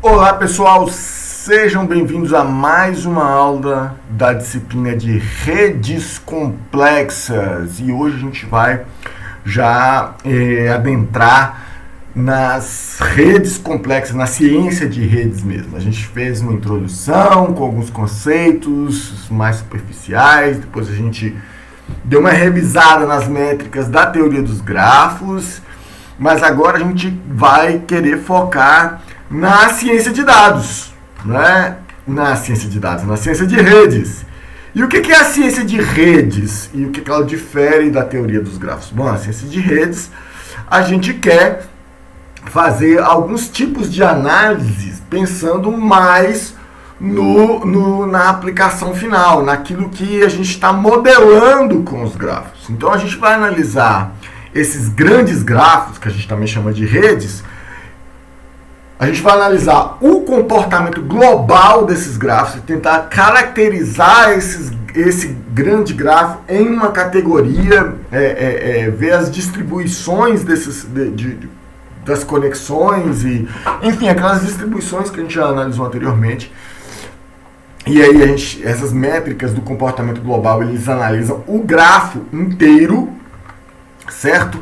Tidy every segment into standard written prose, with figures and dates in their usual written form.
Olá pessoal, sejam bem-vindos a mais uma aula da disciplina de redes complexas e hoje a gente vai já adentrar nas redes complexas, na ciência de redes mesmo. A gente fez uma introdução com alguns conceitos mais superficiais, depois a gente deu uma revisada nas métricas da teoria dos grafos, mas agora a gente vai querer focar na ciência de dados, né? Na ciência de dados, na ciência de redes. E o que é a ciência de redes? E o que ela difere da teoria dos grafos? Bom, a ciência de redes, a gente quer fazer alguns tipos de análises pensando mais na aplicação final, naquilo que a gente está modelando com os grafos. Então a gente vai analisar esses grandes grafos, que a gente também chama de redes. A gente vai analisar o comportamento global desses grafos e tentar caracterizar esse grande grafo em uma categoria, ver as distribuições das conexões e, enfim, aquelas distribuições que a gente já analisou anteriormente. E aí essas métricas do comportamento global, eles analisam o grafo inteiro, certo?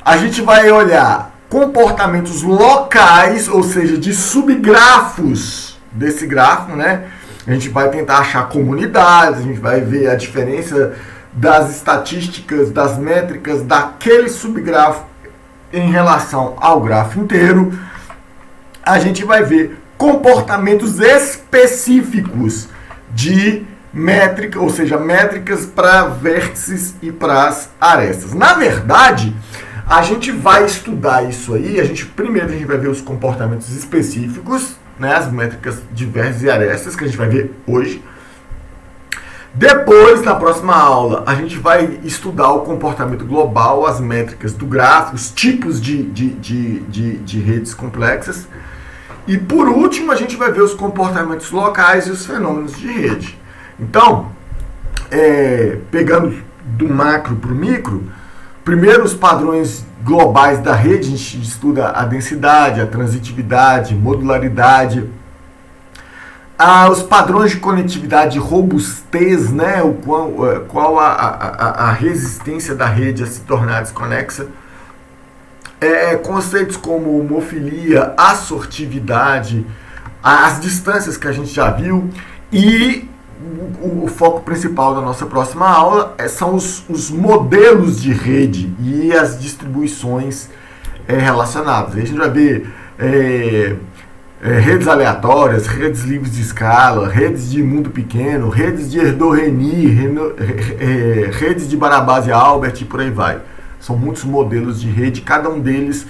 A gente vai olhar comportamentos locais, ou seja, de subgrafos desse grafo, né? A gente vai tentar achar comunidades, a gente vai ver a diferença das estatísticas, das métricas daquele subgrafo em relação ao grafo inteiro. A gente vai ver comportamentos específicos de métrica, ou seja, métricas para vértices e para as arestas. Na verdade, a gente vai estudar isso aí. Primeiro a gente vai ver os comportamentos específicos, né, as métricas de vértices e arestas, que a gente vai ver hoje. Depois, na próxima aula, a gente vai estudar o comportamento global, as métricas do gráfico, os tipos de redes complexas. E por último, a gente vai ver os comportamentos locais e os fenômenos de rede. Então, pegando do macro para o micro, primeiro, os padrões globais da rede, a gente estuda a densidade, a transitividade, modularidade, os padrões de conectividade, robustez, né? Qual a resistência da rede a se tornar desconexa, conceitos como homofilia, assortividade, as distâncias que a gente já viu, e o foco principal da nossa próxima aula são os modelos de rede e as distribuições relacionadas. Aí a gente vai ver redes redes livres de escala, redes de mundo pequeno, redes de Erdős-Rényi, redes de Barabás-Albert e por aí vai. São muitos modelos de rede, cada um deles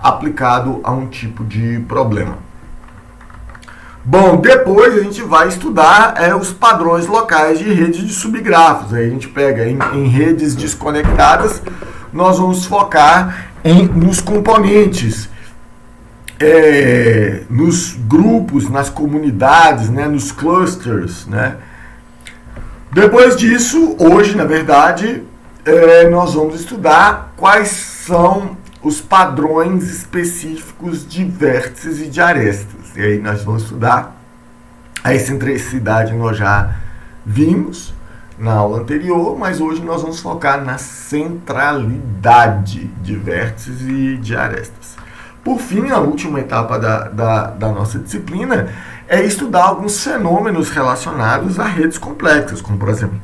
aplicado a um tipo de problema. Bom, depois a gente vai estudar os padrões locais de redes de subgrafos. Aí a gente pega em redes desconectadas, nós vamos focar nos componentes, nos grupos, nas comunidades, né, nos clusters, né? Depois disso, hoje, na verdade, nós vamos estudar quais são os padrões específicos de vértices e de arestas. E aí nós vamos estudar a excentricidade, nós já vimos na aula anterior, mas hoje nós vamos focar na centralidade de vértices e de arestas. Por fim, a última etapa da nossa disciplina é estudar alguns fenômenos relacionados a redes complexas, como, por exemplo,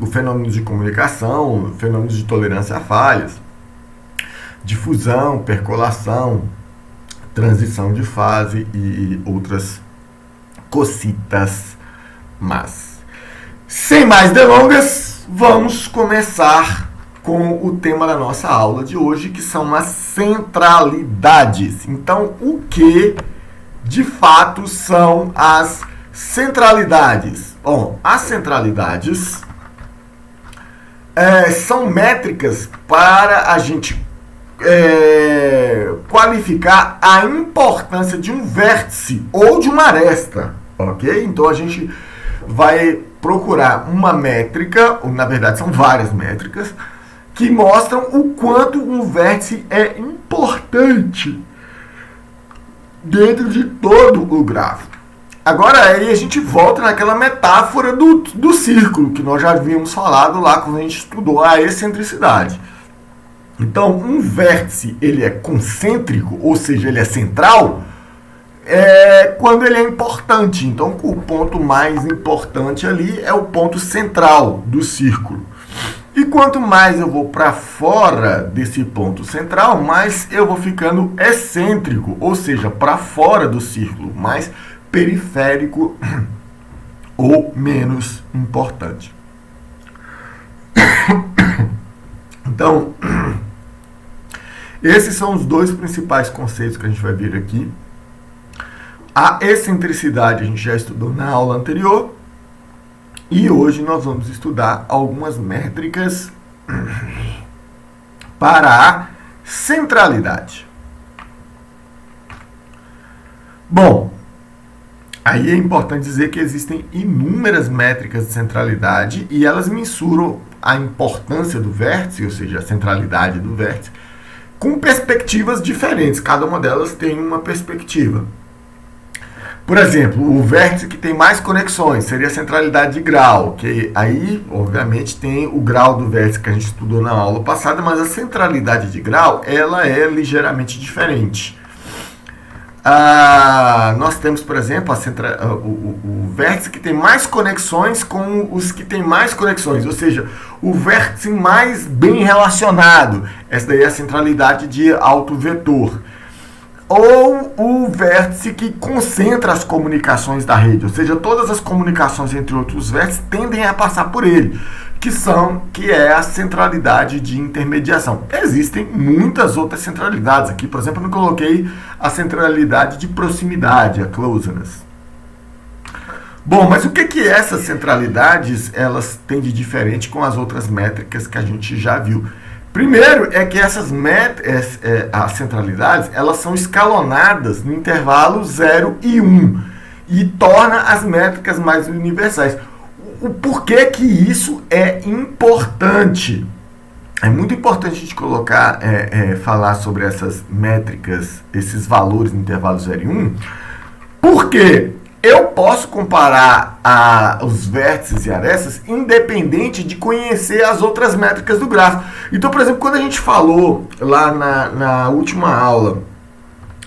o fenômeno de comunicação, fenômenos de tolerância a falhas, difusão, percolação, transição de fase e outras cositas más. Sem mais delongas, vamos começar com o tema da nossa aula de hoje, que são as centralidades. Então, o que de fato são as centralidades? Bom, as centralidades são métricas para a gente qualificar a importância de um vértice ou de uma aresta, ok? Então a gente vai procurar uma métrica, ou na verdade são várias métricas, que mostram o quanto um vértice é importante dentro de todo o grafo. Agora aí a gente volta naquela metáfora do círculo que nós já havíamos falado lá quando a gente estudou a excentricidade. Então, um vértice ele é concêntrico, ou seja, ele é central, quando ele é importante. Então, o ponto mais importante ali é o ponto central do círculo. E quanto mais eu vou para fora desse ponto central, mais eu vou ficando excêntrico, ou seja, para fora do círculo, mais periférico ou menos importante. Então, esses são os dois principais conceitos que a gente vai ver aqui. A excentricidade a gente já estudou na aula anterior. E hoje nós vamos estudar algumas métricas para a centralidade. Bom, aí é importante dizer que existem inúmeras métricas de centralidade e elas mensuram a importância do vértice, ou seja, a centralidade do vértice, com perspectivas diferentes. Cada uma delas tem uma perspectiva. Por exemplo, o vértice que tem mais conexões seria a centralidade de grau, que aí, obviamente, tem o grau do vértice que a gente estudou na aula passada, mas a centralidade de grau, ela é ligeiramente diferente. Nós temos, por exemplo, o vértice que tem mais conexões com os que têm mais conexões, ou seja, o vértice mais bem relacionado. Essa daí é a centralidade de alto vetor. Ou o vértice que concentra as comunicações da rede, ou seja, todas as comunicações entre outros vértices tendem a passar por ele, que é a centralidade de intermediação. Existem muitas outras centralidades aqui, por exemplo, eu não coloquei a centralidade de proximidade, a closeness. Bom, mas o que essas centralidades elas têm de diferente com as outras métricas que a gente já viu? Primeiro é que as centralidades elas são escalonadas no intervalo 0 e 1 e torna as métricas mais universais. O porquê que isso é importante? É muito importante a gente colocar, falar sobre essas métricas, esses valores no intervalo 0 e 1, porque eu posso comparar os vértices e arestas independente de conhecer as outras métricas do gráfico. Então, por exemplo, quando a gente falou lá na última aula,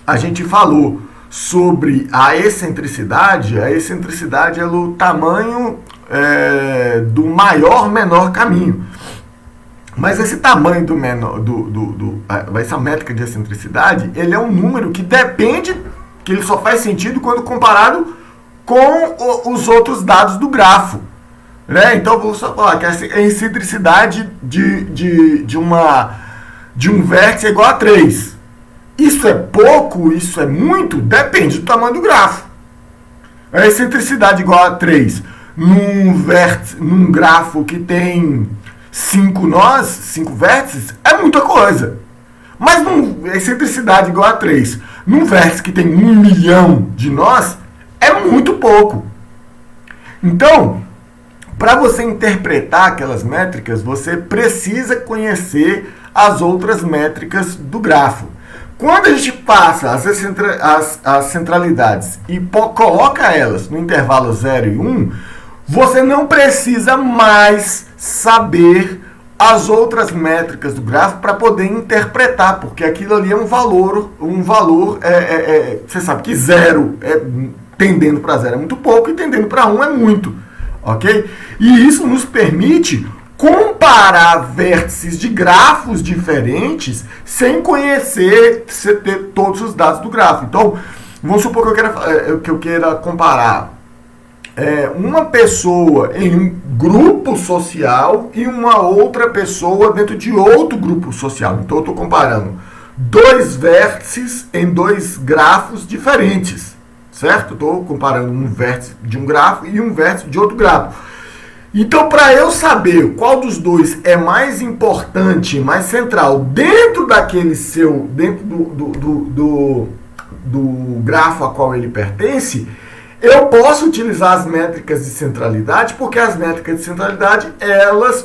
a gente falou sobre a excentricidade é o tamanho do maior-menor caminho. Mas esse tamanho do menor, essa métrica de excentricidade, ele é um número que depende, que ele só faz sentido quando comparado com os outros dados do grafo. Né? Então, vou só falar que a excentricidade de um vértice é igual a 3. Isso é pouco? Isso é muito? Depende do tamanho do grafo. A excentricidade igual a 3 num grafo que tem 5 nós, 5 vértices, é muita coisa. Mas a excentricidade igual a 3 num vértice que tem 1 milhão de nós, é muito pouco. Então, para você interpretar aquelas métricas, você precisa conhecer as outras métricas do grafo. Quando a gente passa as centralidades e coloca elas no intervalo 0 e 1, você não precisa mais saber as outras métricas do gráfico para poder interpretar, porque aquilo ali é um valor, você sabe que 0 tendendo para 0 é muito pouco e tendendo para 1 é muito, ok? E isso nos permite comparar vértices de grafos diferentes sem ter todos os dados do grafo. Então, vamos supor que eu queira comparar uma pessoa em um grupo social e uma outra pessoa dentro de outro grupo social. Então, eu estou comparando dois vértices em dois grafos diferentes. Certo? Estou comparando um vértice de um grafo e um vértice de outro grafo. Então, para eu saber qual dos dois é mais importante, mais central, dentro do grafo a qual ele pertence, eu posso utilizar as métricas de centralidade, porque as métricas de centralidade,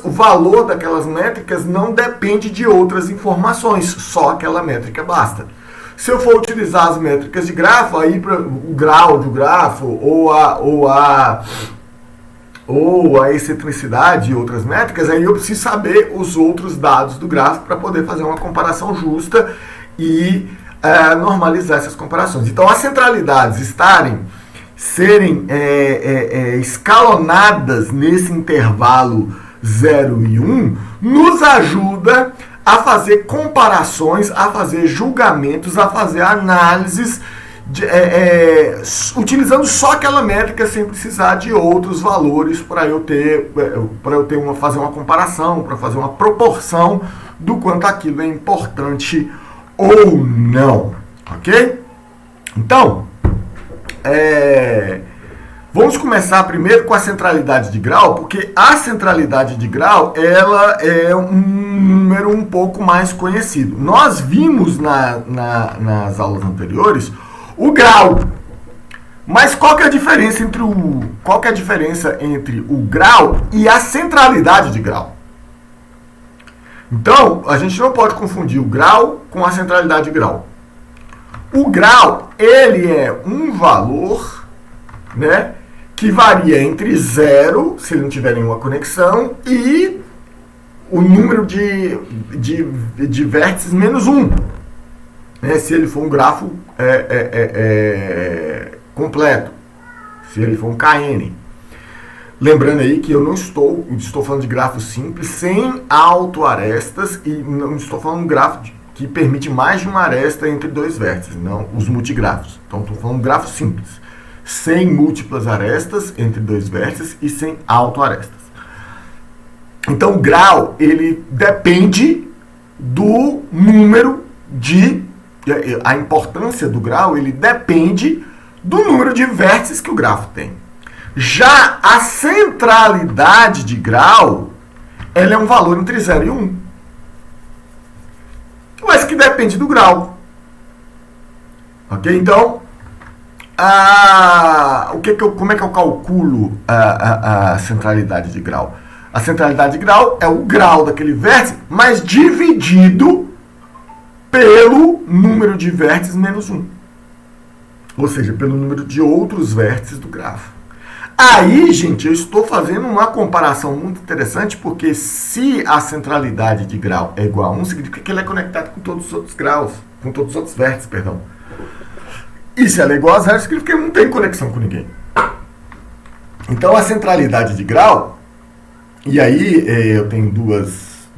o valor daquelas métricas não depende de outras informações, só aquela métrica basta. Se eu for utilizar as métricas de grafo, aí o grau do grafo ou a excentricidade e outras métricas, aí eu preciso saber os outros dados do gráfico para poder fazer uma comparação justa e normalizar essas comparações. Então, as centralidades serem escalonadas nesse intervalo 0 e 1, nos ajuda a fazer comparações, a fazer julgamentos, a fazer análises utilizando só aquela métrica sem precisar de outros valores para eu fazer uma comparação, para fazer uma proporção do quanto aquilo é importante ou não, ok? Então, vamos começar primeiro com a centralidade de grau, porque a centralidade de grau ela é um número um pouco mais conhecido. Nós vimos nas aulas anteriores o grau. Mas qual que é a diferença entre o grau e a centralidade de grau? Então, a gente não pode confundir o grau com a centralidade de grau. O grau, ele é um valor, né, que varia entre 0, se ele não tiver nenhuma conexão, e o número de vértices menos 1. Né, se ele for um grafo completo, se ele for um KN. Lembrando aí que eu não estou falando de grafo simples, sem autoarestas, e não estou falando de um grafo que permite mais de uma aresta entre dois vértices, não os multigrafos. Então, estou falando de um grafo simples, sem múltiplas arestas entre dois vértices e sem autoarestas. Então, o grau, ele depende do número a importância do grau, ele depende do número de vértices que o grafo tem. Já a centralidade de grau, ela é um valor entre 0 e 1. Mas que depende do grau. Ok? Então, como é que eu calculo a centralidade de grau? A centralidade de grau é o grau daquele vértice, mas dividido pelo número de vértices menos 1. Ou seja, pelo número de outros vértices do grafo. Aí, gente, eu estou fazendo uma comparação muito interessante, porque se a centralidade de grau é igual a 1, significa que ele é conectado com todos os outros graus, com todos os outros vértices, perdão. E se ela é igual a 0, significa que não tem conexão com ninguém. Então, a centralidade de grau, e aí eu tenho duas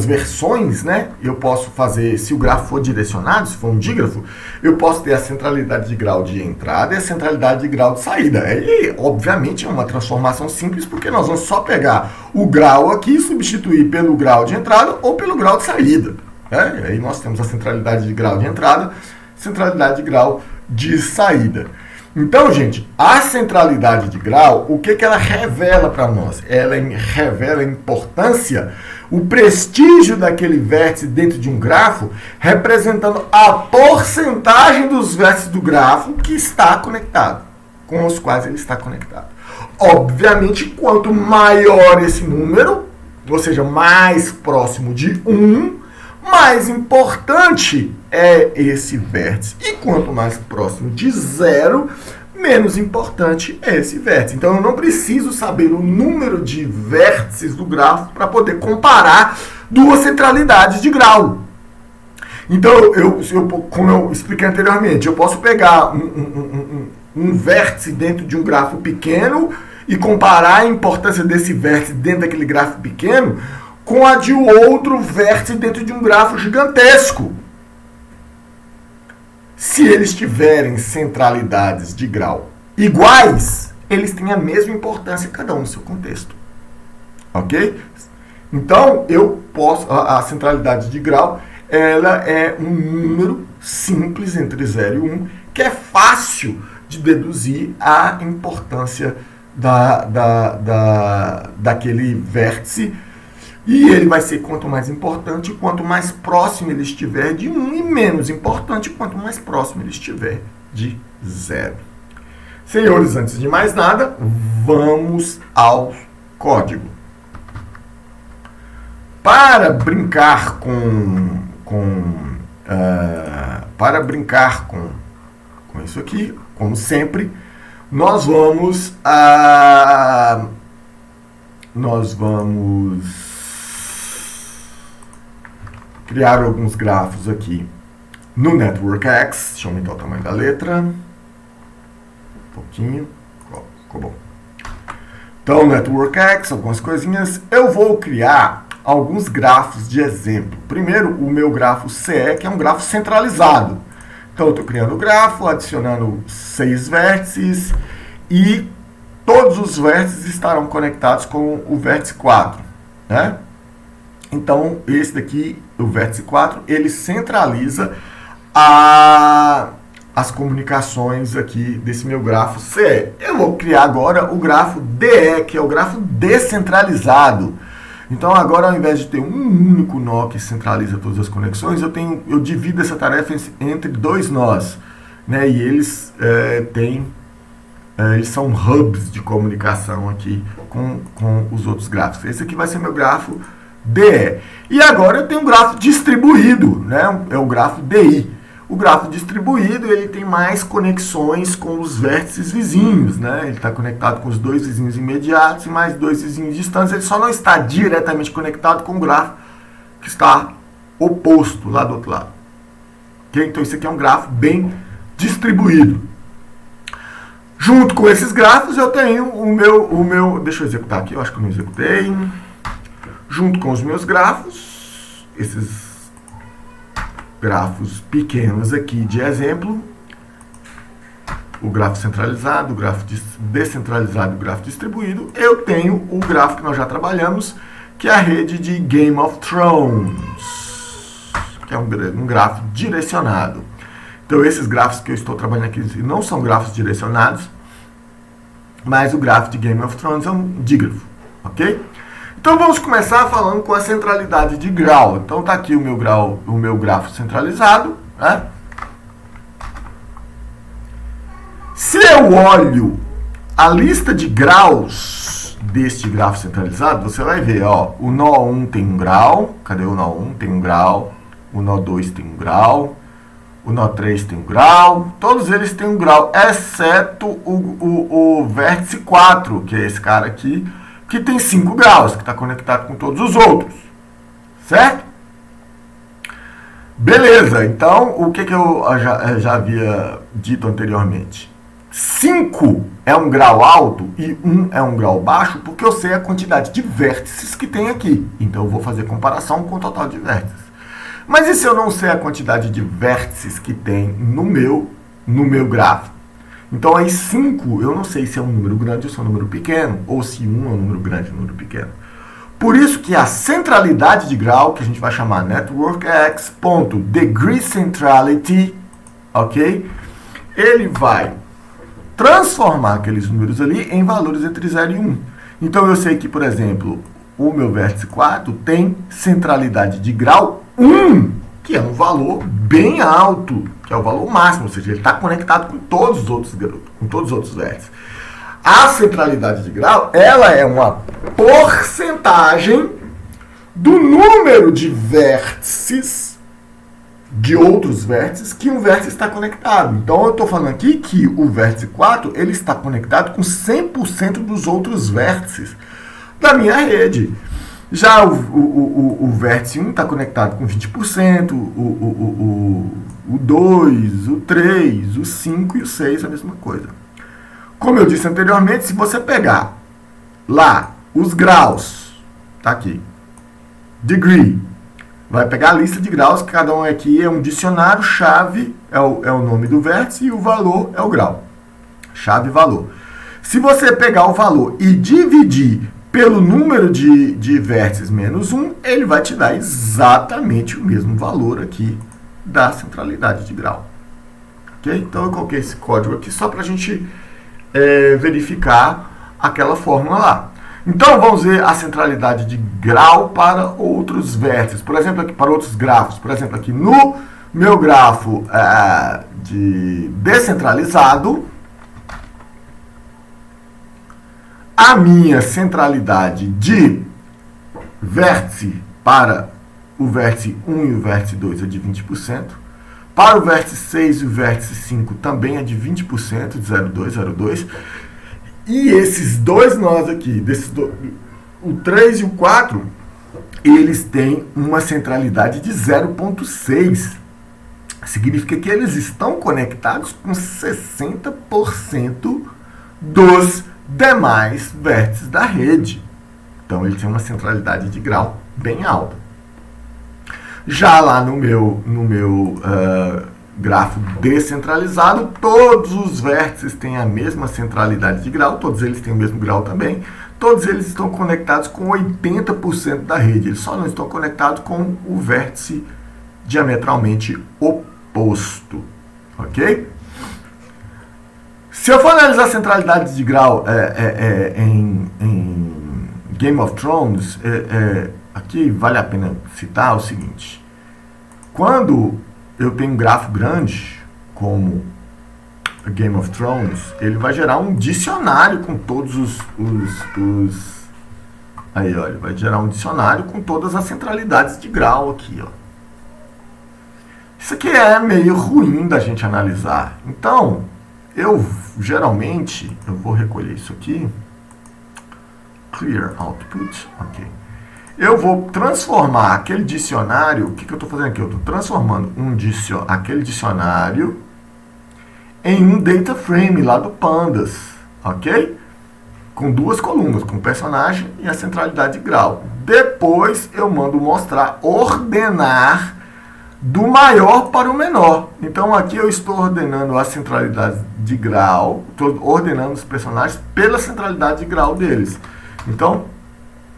versões, né? Eu posso fazer, se o grafo for direcionado, se for um dígrafo, eu posso ter a centralidade de grau de entrada e a centralidade de grau de saída. E, obviamente, é uma transformação simples, porque nós vamos só pegar o grau aqui e substituir pelo grau de entrada ou pelo grau de saída. Né? E aí nós temos a centralidade de grau de entrada, centralidade de grau de saída. Então, gente, a centralidade de grau, o que ela revela para nós? Ela revela a importância, o prestígio daquele vértice dentro de um grafo, representando a porcentagem dos vértices do grafo que está conectado, com os quais ele está conectado. Obviamente, quanto maior esse número, ou seja, mais próximo de 1, mais importante é esse vértice. E quanto mais próximo de 0, menos importante é esse vértice. Então, eu não preciso saber o número de vértices do grafo para poder comparar duas centralidades de grau. Então, como eu expliquei anteriormente, eu posso pegar um vértice dentro de um grafo pequeno e comparar a importância desse vértice dentro daquele grafo pequeno com a de outro vértice dentro de um grafo gigantesco. Se eles tiverem centralidades de grau iguais, eles têm a mesma importância, cada um no seu contexto. Ok? Então, a centralidade de grau, ela é um número simples entre 0 e 1, que é fácil de deduzir a importância daquele vértice. E ele vai ser quanto mais importante, quanto mais próximo ele estiver de 1, e menos importante, quanto mais próximo ele estiver de 0. Senhores, antes de mais nada, vamos ao código. Para brincar com para brincar com isso aqui, como sempre, nós vamos criar alguns grafos aqui no NetworkX. Deixa eu aumentar o tamanho da letra. Um pouquinho. Ficou bom. Então, NetworkX, algumas coisinhas. Eu vou criar alguns grafos de exemplo. Primeiro, o meu grafo CE, que é um grafo centralizado. Então, eu estou criando o grafo, adicionando 6 vértices e todos os vértices estarão conectados com o vértice 4, né? Então, esse daqui, o vértice 4, ele centraliza as comunicações aqui desse meu grafo CE. Eu vou criar agora o grafo DE, que é o grafo descentralizado. Então, agora, ao invés de ter um único nó que centraliza todas as conexões, eu divido essa tarefa entre 2 nós, né? E eles eles são hubs de comunicação aqui com os outros grafos. Esse aqui vai ser meu grafo DE. E agora eu tenho um grafo distribuído, né? É o grafo DI. O grafo distribuído, ele tem mais conexões com os vértices vizinhos, né? Ele está conectado com os 2 vizinhos imediatos e mais 2 vizinhos distantes. Ele só não está diretamente conectado com o grafo que está oposto, lá do outro lado. Okay? Então, isso aqui é um grafo bem distribuído. Junto com esses grafos, eu tenho o meu... Deixa eu executar aqui, eu acho que eu não executei. Junto com os meus grafos, esses grafos pequenos aqui de exemplo, o grafo centralizado, o grafo descentralizado e o grafo distribuído, eu tenho o grafo que nós já trabalhamos, que é a rede de Game of Thrones, que é um grafo direcionado. Então, esses grafos que eu estou trabalhando aqui não são grafos direcionados, mas o grafo de Game of Thrones é um dígrafo, ok? Então, vamos começar falando com a centralidade de grau. Então, está aqui o meu grafo centralizado, né? Se eu olho a lista de graus deste grafo centralizado, você vai ver, ó, o nó 1 tem 1 grau. Cadê o nó 1? Tem 1 grau. O nó 2 tem 1 grau. O nó 3 tem 1 grau. Todos eles têm 1 grau, exceto o vértice 4, que é esse cara aqui, que tem 5 graus, que está conectado com todos os outros. Certo? Beleza, então, o que eu já havia dito anteriormente? 5 é 1 grau alto e 1 é 1 grau baixo, porque eu sei a quantidade de vértices que tem aqui. Então, eu vou fazer comparação com o total de vértices. Mas e se eu não sei a quantidade de vértices que tem no meu grafo? Então, aí 5, eu não sei se é um número grande ou se é um número pequeno, ou se 1 é um número grande ou um número pequeno. Por isso que a centralidade de grau, que a gente vai chamar NetworkX.degreeCentrality, ok? Ele vai transformar aqueles números ali em valores entre 0 e 1. Então, eu sei que, por exemplo, o meu vértice 4 tem centralidade de grau 1, que é um valor bem alto, que é o valor máximo, ou seja, ele está conectado com todos os outros vértices. A centralidade de grau, ela é uma porcentagem do número de vértices, de outros vértices, que um vértice está conectado. Então, eu estou falando aqui que o vértice 4, ele está conectado com 100% dos outros vértices da minha rede. Já o vértice 1 está conectado com 20%, o 2, o 3, o 5 e o 6, a mesma coisa. Como eu disse anteriormente, se você pegar lá os graus, tá aqui, degree, vai pegar a lista de graus, que cada um aqui é um dicionário, chave é o nome do vértice e o valor é o grau. Chave e valor. Se você pegar o valor e dividir pelo número de vértices menos 1, ele vai te dar exatamente o mesmo valor aqui da centralidade de grau. Ok? Então, eu coloquei esse código aqui só para a gente verificar aquela fórmula lá. Então, vamos ver a centralidade de grau para outros vértices. Por exemplo, aqui para outros grafos. Por exemplo, aqui no meu grafo de descentralizado, a minha centralidade de vértice para o vértice 1 e o vértice 2 é de 20%. Para o vértice 6 e o vértice 5 também é de 20%, de 0,2. E esses dois nós aqui, o 3 e o 4, eles têm uma centralidade de 0,6. Significa que eles estão conectados com 60% dos demais vértices da rede. Então, ele tem uma centralidade de grau bem alta. Já lá no meu grafo descentralizado, todos os vértices têm a mesma centralidade de grau, todos eles têm o mesmo grau também, todos eles estão conectados com 80% da rede, eles só não estão conectados com o vértice diametralmente oposto, ok? Se eu for analisar a centralidade de grau em Game of Thrones, aqui vale a pena citar o seguinte: quando eu tenho um grafo grande, como Game of Thrones, ele vai gerar um dicionário com todos aí, olha, vai gerar um dicionário com todas as centralidades de grau aqui, ó. Isso aqui é meio ruim da gente analisar. Então, geralmente, eu vou recolher isso aqui. Clear Output, ok. Eu vou transformar aquele dicionário. O que eu estou fazendo aqui? Eu estou transformando aquele dicionário em um data frame lá do Pandas, ok? Com duas colunas, com o personagem e a centralidade de grau. Depois eu mando ordenar do maior para o menor. Então aqui eu estou ordenando a centralidade de grau, estou ordenando os personagens pela centralidade de grau deles. Então,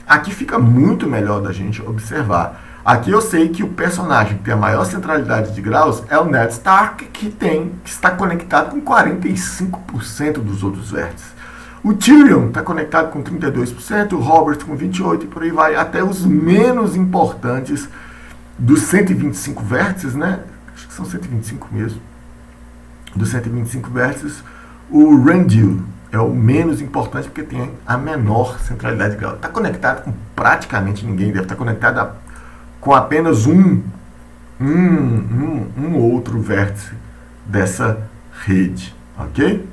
aqui fica muito melhor da gente observar. Aqui eu sei que o personagem que tem a maior centralidade de graus é o Ned Stark, que está conectado com 45% dos outros vértices. O Tyrion está conectado com 32%, o Robert com 28% e por aí vai, até os menos importantes dos 125 vértices, né? Acho que são 125 mesmo. Dos 125 vértices, o Randall é o menos importante porque tem a menor centralidade de grau. Está conectado com praticamente ninguém, deve estar conectado com apenas um outro vértice dessa rede, ok?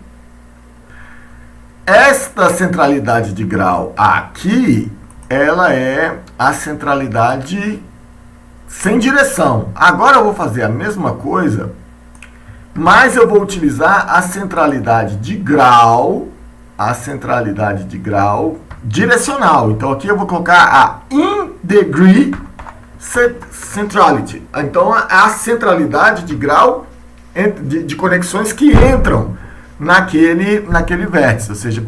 Esta centralidade de grau aqui, ela é a centralidade sem direção. Agora eu vou fazer a mesma coisa, mas eu vou utilizar a centralidade de grau direcional. Então aqui eu vou colocar a in degree centrality. Então a centralidade de grau de conexões que entram naquele vértice, ou seja,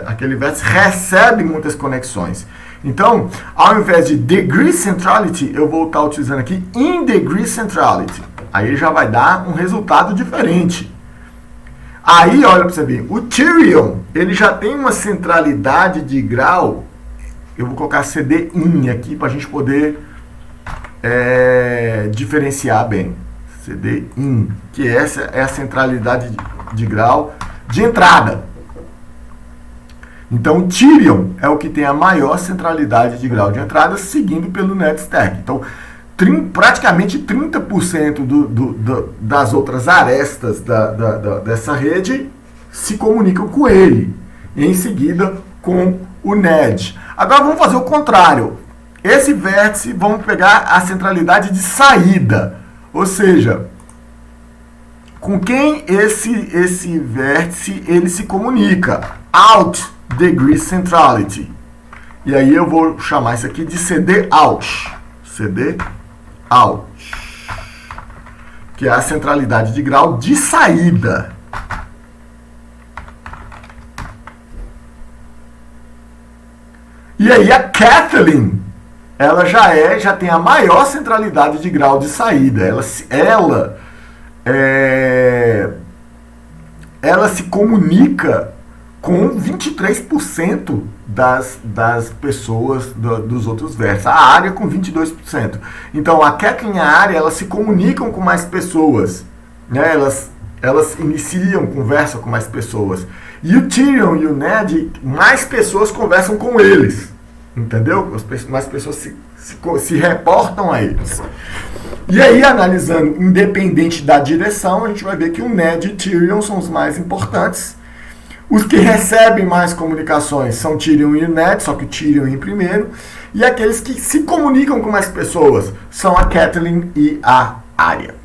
aquele vértice recebe muitas conexões. Então, ao invés de degree centrality, eu vou estar utilizando aqui in degree centrality. Aí já vai dar um resultado diferente. Aí, olha para você ver, o Tyrion, ele já tem uma centralidade de grau, eu vou colocar CD in aqui para a gente poder diferenciar bem. CD in, que essa é a centralidade de grau de entrada. Então, o Tyrion é o que tem a maior centralidade de grau de entrada, seguindo pelo Ned Stark. Então, praticamente 30% das outras arestas dessa rede se comunicam com ele. E em seguida, com o Ned. Agora, vamos fazer o contrário. Esse vértice, vamos pegar a centralidade de saída. Ou seja, com quem esse vértice ele se comunica? Out degree centrality. E aí eu vou chamar isso aqui de CD out. CD out. Que é a centralidade de grau de saída. E aí a Kathleen, ela já tem a maior centralidade de grau de saída. Ela se comunica com 23% das pessoas dos outros vértices. A área com 22%. Então, a Kathleen e a área, elas se comunicam com mais pessoas. Né? Elas iniciam conversa com mais pessoas. E o Tyrion e o Ned, mais pessoas conversam com eles. Entendeu? Mais pessoas se reportam a eles. E aí, analisando independente da direção, a gente vai ver que o NED e Therion são os mais importantes. Os que recebem mais comunicações são o Therion e o NED, só que o Therion em primeiro. E aqueles que se comunicam com mais pessoas são a Kathleen e a Arya.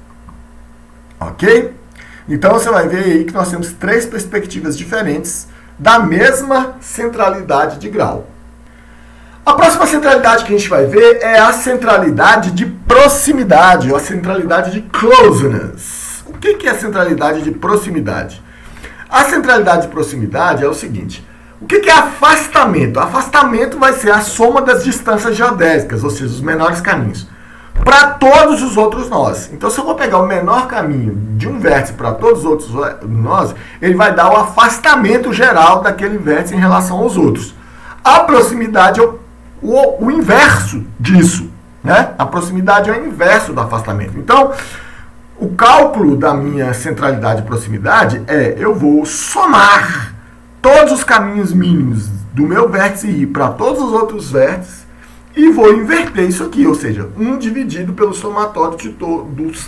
Ok? Então você vai ver aí que nós temos 3 perspectivas diferentes da mesma centralidade de grau. A próxima centralidade que a gente vai ver é a centralidade de proximidade, ou a centralidade de closeness. O que é a centralidade de proximidade? A centralidade de proximidade é o seguinte: o que é afastamento? Afastamento vai ser a soma das distâncias geodésicas, ou seja, os menores caminhos, para todos os outros nós. Então, se eu vou pegar o menor caminho de um vértice para todos os outros nós, ele vai dar o afastamento geral daquele vértice em relação aos outros. A proximidade é o inverso disso, né? A proximidade é o inverso do afastamento. Então, o cálculo da minha centralidade de proximidade é: eu vou somar todos os caminhos mínimos do meu vértice I para todos os outros vértices e vou inverter isso aqui, ou seja, 1 dividido pelo somatório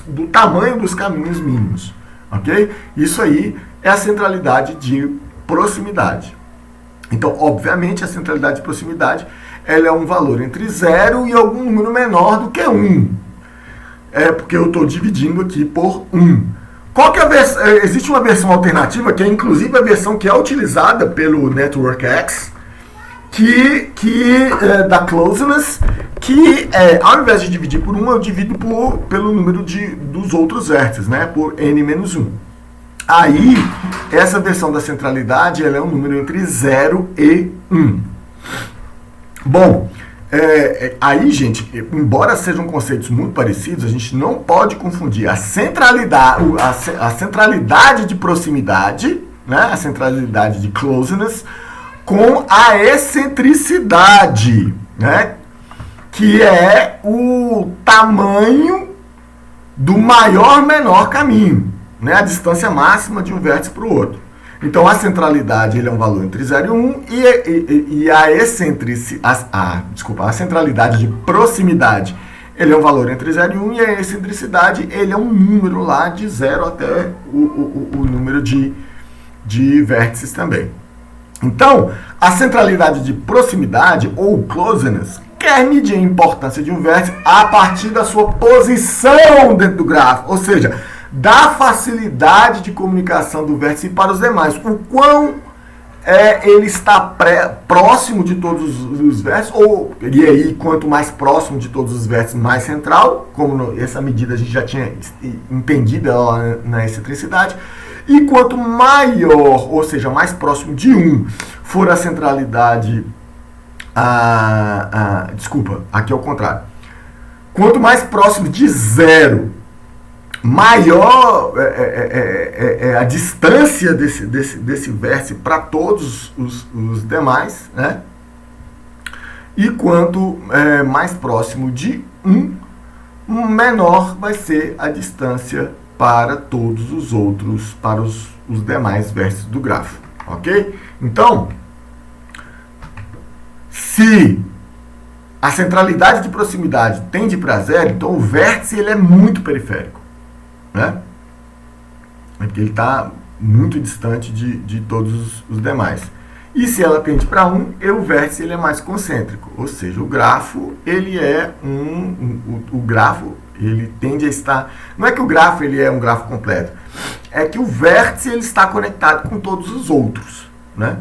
do tamanho dos caminhos mínimos. Ok? Isso aí é a centralidade de proximidade. Então, obviamente, a centralidade de proximidade ela é um valor entre 0 e algum número menor do que 1. É porque eu estou dividindo aqui por 1. Qual que é a versão? Existe uma versão alternativa, que é inclusive a versão que é utilizada pelo NetworkX, da closeness, que ao invés de dividir por 1, eu divido pelo número dos outros vértices, né? Por n-1. Aí, essa versão da centralidade ela é um número entre 0 e 1. Bom, aí, gente, embora sejam conceitos muito parecidos, a gente não pode confundir a centralidade de proximidade, né, a centralidade de closeness, com a excentricidade, né, que é o tamanho do maior-menor caminho, né, a distância máxima de um vértice para o outro. Então, a centralidade ele é um valor entre 0 e 1 e a centralidade de proximidade ele é um valor entre 0 e 1 e a excentricidade ele é um número lá de 0 até o número de vértices também. Então, a centralidade de proximidade ou closeness quer medir a importância de um vértice a partir da sua posição dentro do gráfico, ou seja, da facilidade de comunicação do vértice para os demais. O quão ele está próximo de todos os vértices, e aí, quanto mais próximo de todos os vértices, mais central, como essa medida a gente já tinha entendido na excentricidade, e quanto maior, ou seja, mais próximo de 1, for a centralidade... desculpa, aqui é o contrário. Quanto mais próximo de 0, maior a distância desse vértice para todos os demais, né? E quanto mais próximo de 1, menor vai ser a distância para todos os outros, para os demais vértices do grafo, ok? Então, se a centralidade de proximidade tende para 0, então o vértice ele é muito periférico, né? Porque ele está muito distante de todos os demais. E se ela tende para 1, o vértice ele é mais concêntrico, ou seja, o grafo ele é o grafo ele tende a estar... Não é que o grafo ele é um grafo completo, é que o vértice ele está conectado com todos os outros, né?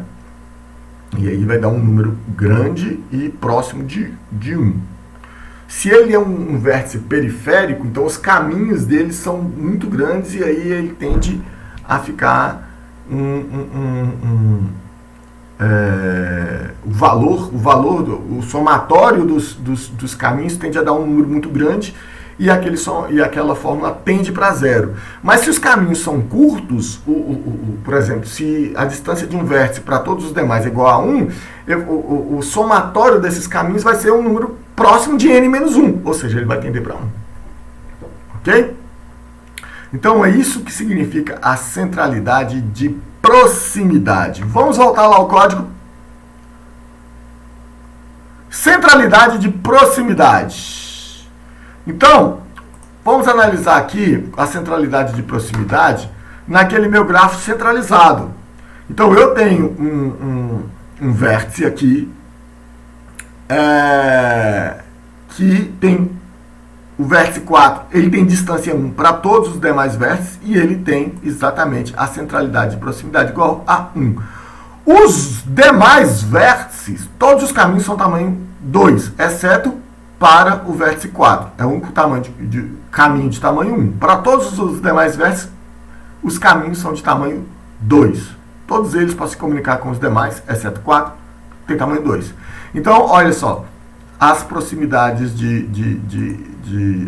E aí vai dar um número grande e próximo de 1. Se ele é um vértice periférico, então os caminhos dele são muito grandes e aí ele tende a ficar o somatório dos caminhos tende a dar um número muito grande e aquela fórmula tende para 0. Mas se os caminhos são curtos, por exemplo, se a distância de um vértice para todos os demais é igual a 1, o somatório desses caminhos vai ser um número próximo de n-1, ou seja, ele vai tender para 1. Ok? Então é isso que significa a centralidade de proximidade. Vamos voltar lá ao código. Centralidade de proximidade. Então, vamos analisar aqui a centralidade de proximidade naquele meu grafo centralizado. Então, eu tenho um vértice aqui, que tem o vértice 4, ele tem distância 1 para todos os demais vértices e ele tem exatamente a centralidade de proximidade igual a 1. Os demais vértices, todos os caminhos são tamanho 2, exceto para o vértice 4. É o único caminho de tamanho 1. Para todos os demais vértices, os caminhos são de tamanho 2. Todos eles podem se comunicar com os demais, exceto 4, tem tamanho 2. Então, olha só, as proximidades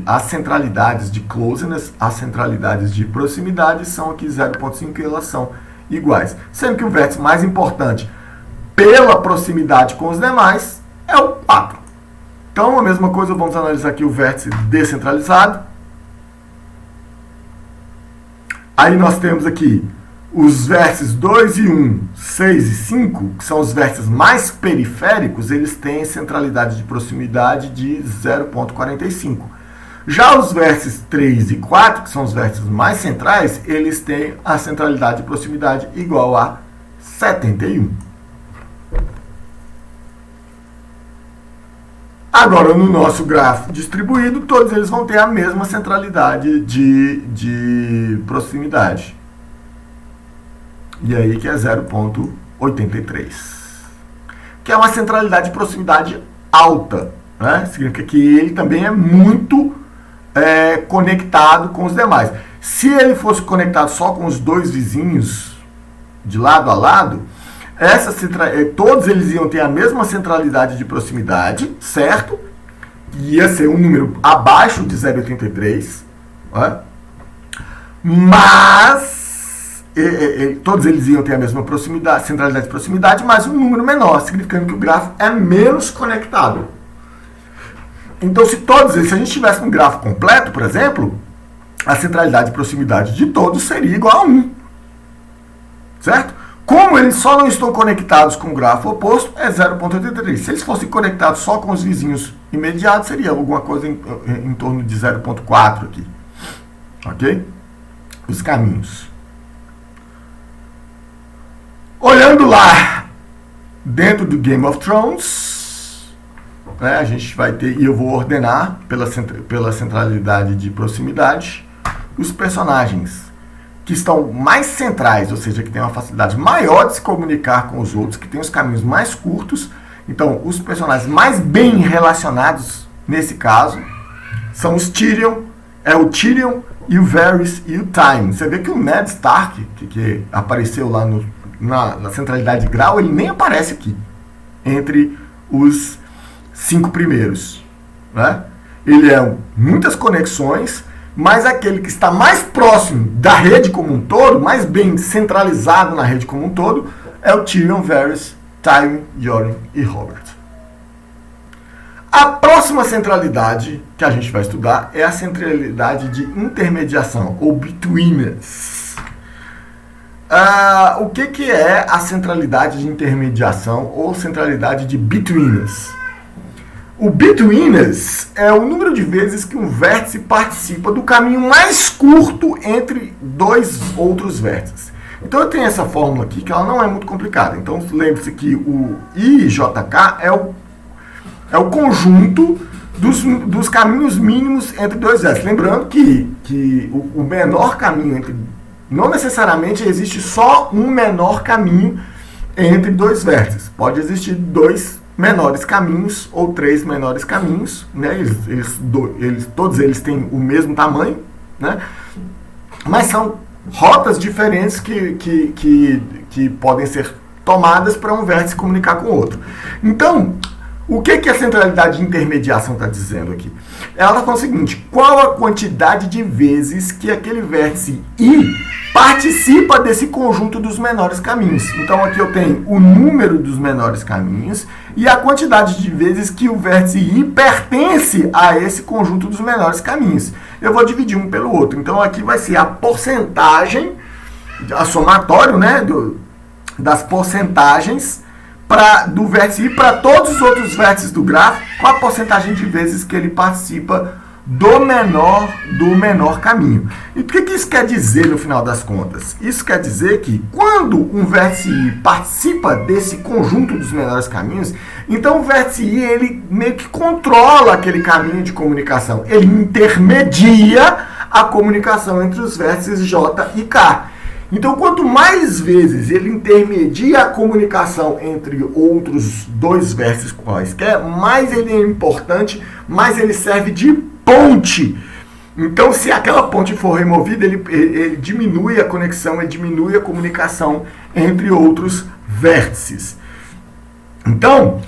as centralidades de closeness, as centralidades de proximidade são aqui 0,5 e elas são iguais. Sendo que o vértice mais importante pela proximidade com os demais é o 4. Então, a mesma coisa, vamos analisar aqui o vértice descentralizado. Aí nós temos aqui os vértices 2 e 1, 6 e 5, que são os vértices mais periféricos, eles têm centralidade de proximidade de 0,45. Já os vértices 3 e 4, que são os vértices mais centrais, eles têm a centralidade de proximidade igual a 71. Agora, no nosso gráfico distribuído, todos eles vão ter a mesma centralidade de proximidade. E aí que é 0,83. Que é uma centralidade de proximidade alta, né? Significa que ele também é muito conectado com os demais. Se ele fosse conectado só com os dois vizinhos, de lado a lado, todos eles iam ter a mesma centralidade de proximidade, certo? Ia ser um número abaixo de 0,83, né? Mas todos eles iam ter a mesma centralidade de proximidade, mas um número menor, significando que o grafo é menos conectado. Então, se a gente tivesse um grafo completo, por exemplo, a centralidade de proximidade de todos seria igual a 1. Certo? Como eles só não estão conectados com o grafo oposto, é 0,83. Se eles fossem conectados só com os vizinhos imediatos, seria alguma coisa em torno de 0,4 aqui. Ok? Os caminhos. Olhando lá dentro do Game of Thrones, né, a gente vai ter, e eu vou ordenar pela centralidade de proximidade, os personagens que estão mais centrais, ou seja, que têm uma facilidade maior de se comunicar com os outros, que têm os caminhos mais curtos. Então, os personagens mais bem relacionados, nesse caso, são os Tyrion, o Tyrion e o Varys e o Tywin. Você vê que o Ned Stark, que apareceu lá na centralidade de grau, ele nem aparece aqui, entre os 5 primeiros. Né? Ele é muitas conexões, mas aquele que está mais próximo da rede como um todo, mais bem centralizado na rede como um todo, é o Tyrion, Varys, Tywin, Yoren e Robert. A próxima centralidade que a gente vai estudar é a centralidade de intermediação, ou betweenness. O que é a centralidade de intermediação ou centralidade de betweenness? O betweenness é o número de vezes que um vértice participa do caminho mais curto entre dois outros vértices. Então eu tenho essa fórmula aqui que ela não é muito complicada. Então lembre-se que o IJK é o conjunto dos caminhos mínimos entre dois vértices. Lembrando que o menor caminho não necessariamente existe só um menor caminho entre dois vértices. Pode existir dois menores caminhos ou 3 menores caminhos, né? Todos eles têm o mesmo tamanho, né? Mas são rotas diferentes que podem ser tomadas para um vértice comunicar com o outro. Então, o que a centralidade de intermediação está dizendo aqui? Ela está falando o seguinte: qual a quantidade de vezes que aquele vértice I participa desse conjunto dos menores caminhos? Então aqui eu tenho o número dos menores caminhos e a quantidade de vezes que o vértice I pertence a esse conjunto dos menores caminhos. Eu vou dividir um pelo outro. Então aqui vai ser a porcentagem, a somatório, né, das porcentagens do vértice I para todos os outros vértices do gráfico, com a porcentagem de vezes que ele participa do menor caminho. E o que isso quer dizer no final das contas? Isso quer dizer que quando um vértice I participa desse conjunto dos menores caminhos, então o vértice I ele meio que controla aquele caminho de comunicação. Ele intermedia a comunicação entre os vértices J e K. Então, quanto mais vezes ele intermedia a comunicação entre outros dois vértices quaisquer, mais ele é importante, mais ele serve de ponte. Então, se aquela ponte for removida, ele diminui a conexão, ele diminui a comunicação entre outros vértices. Então,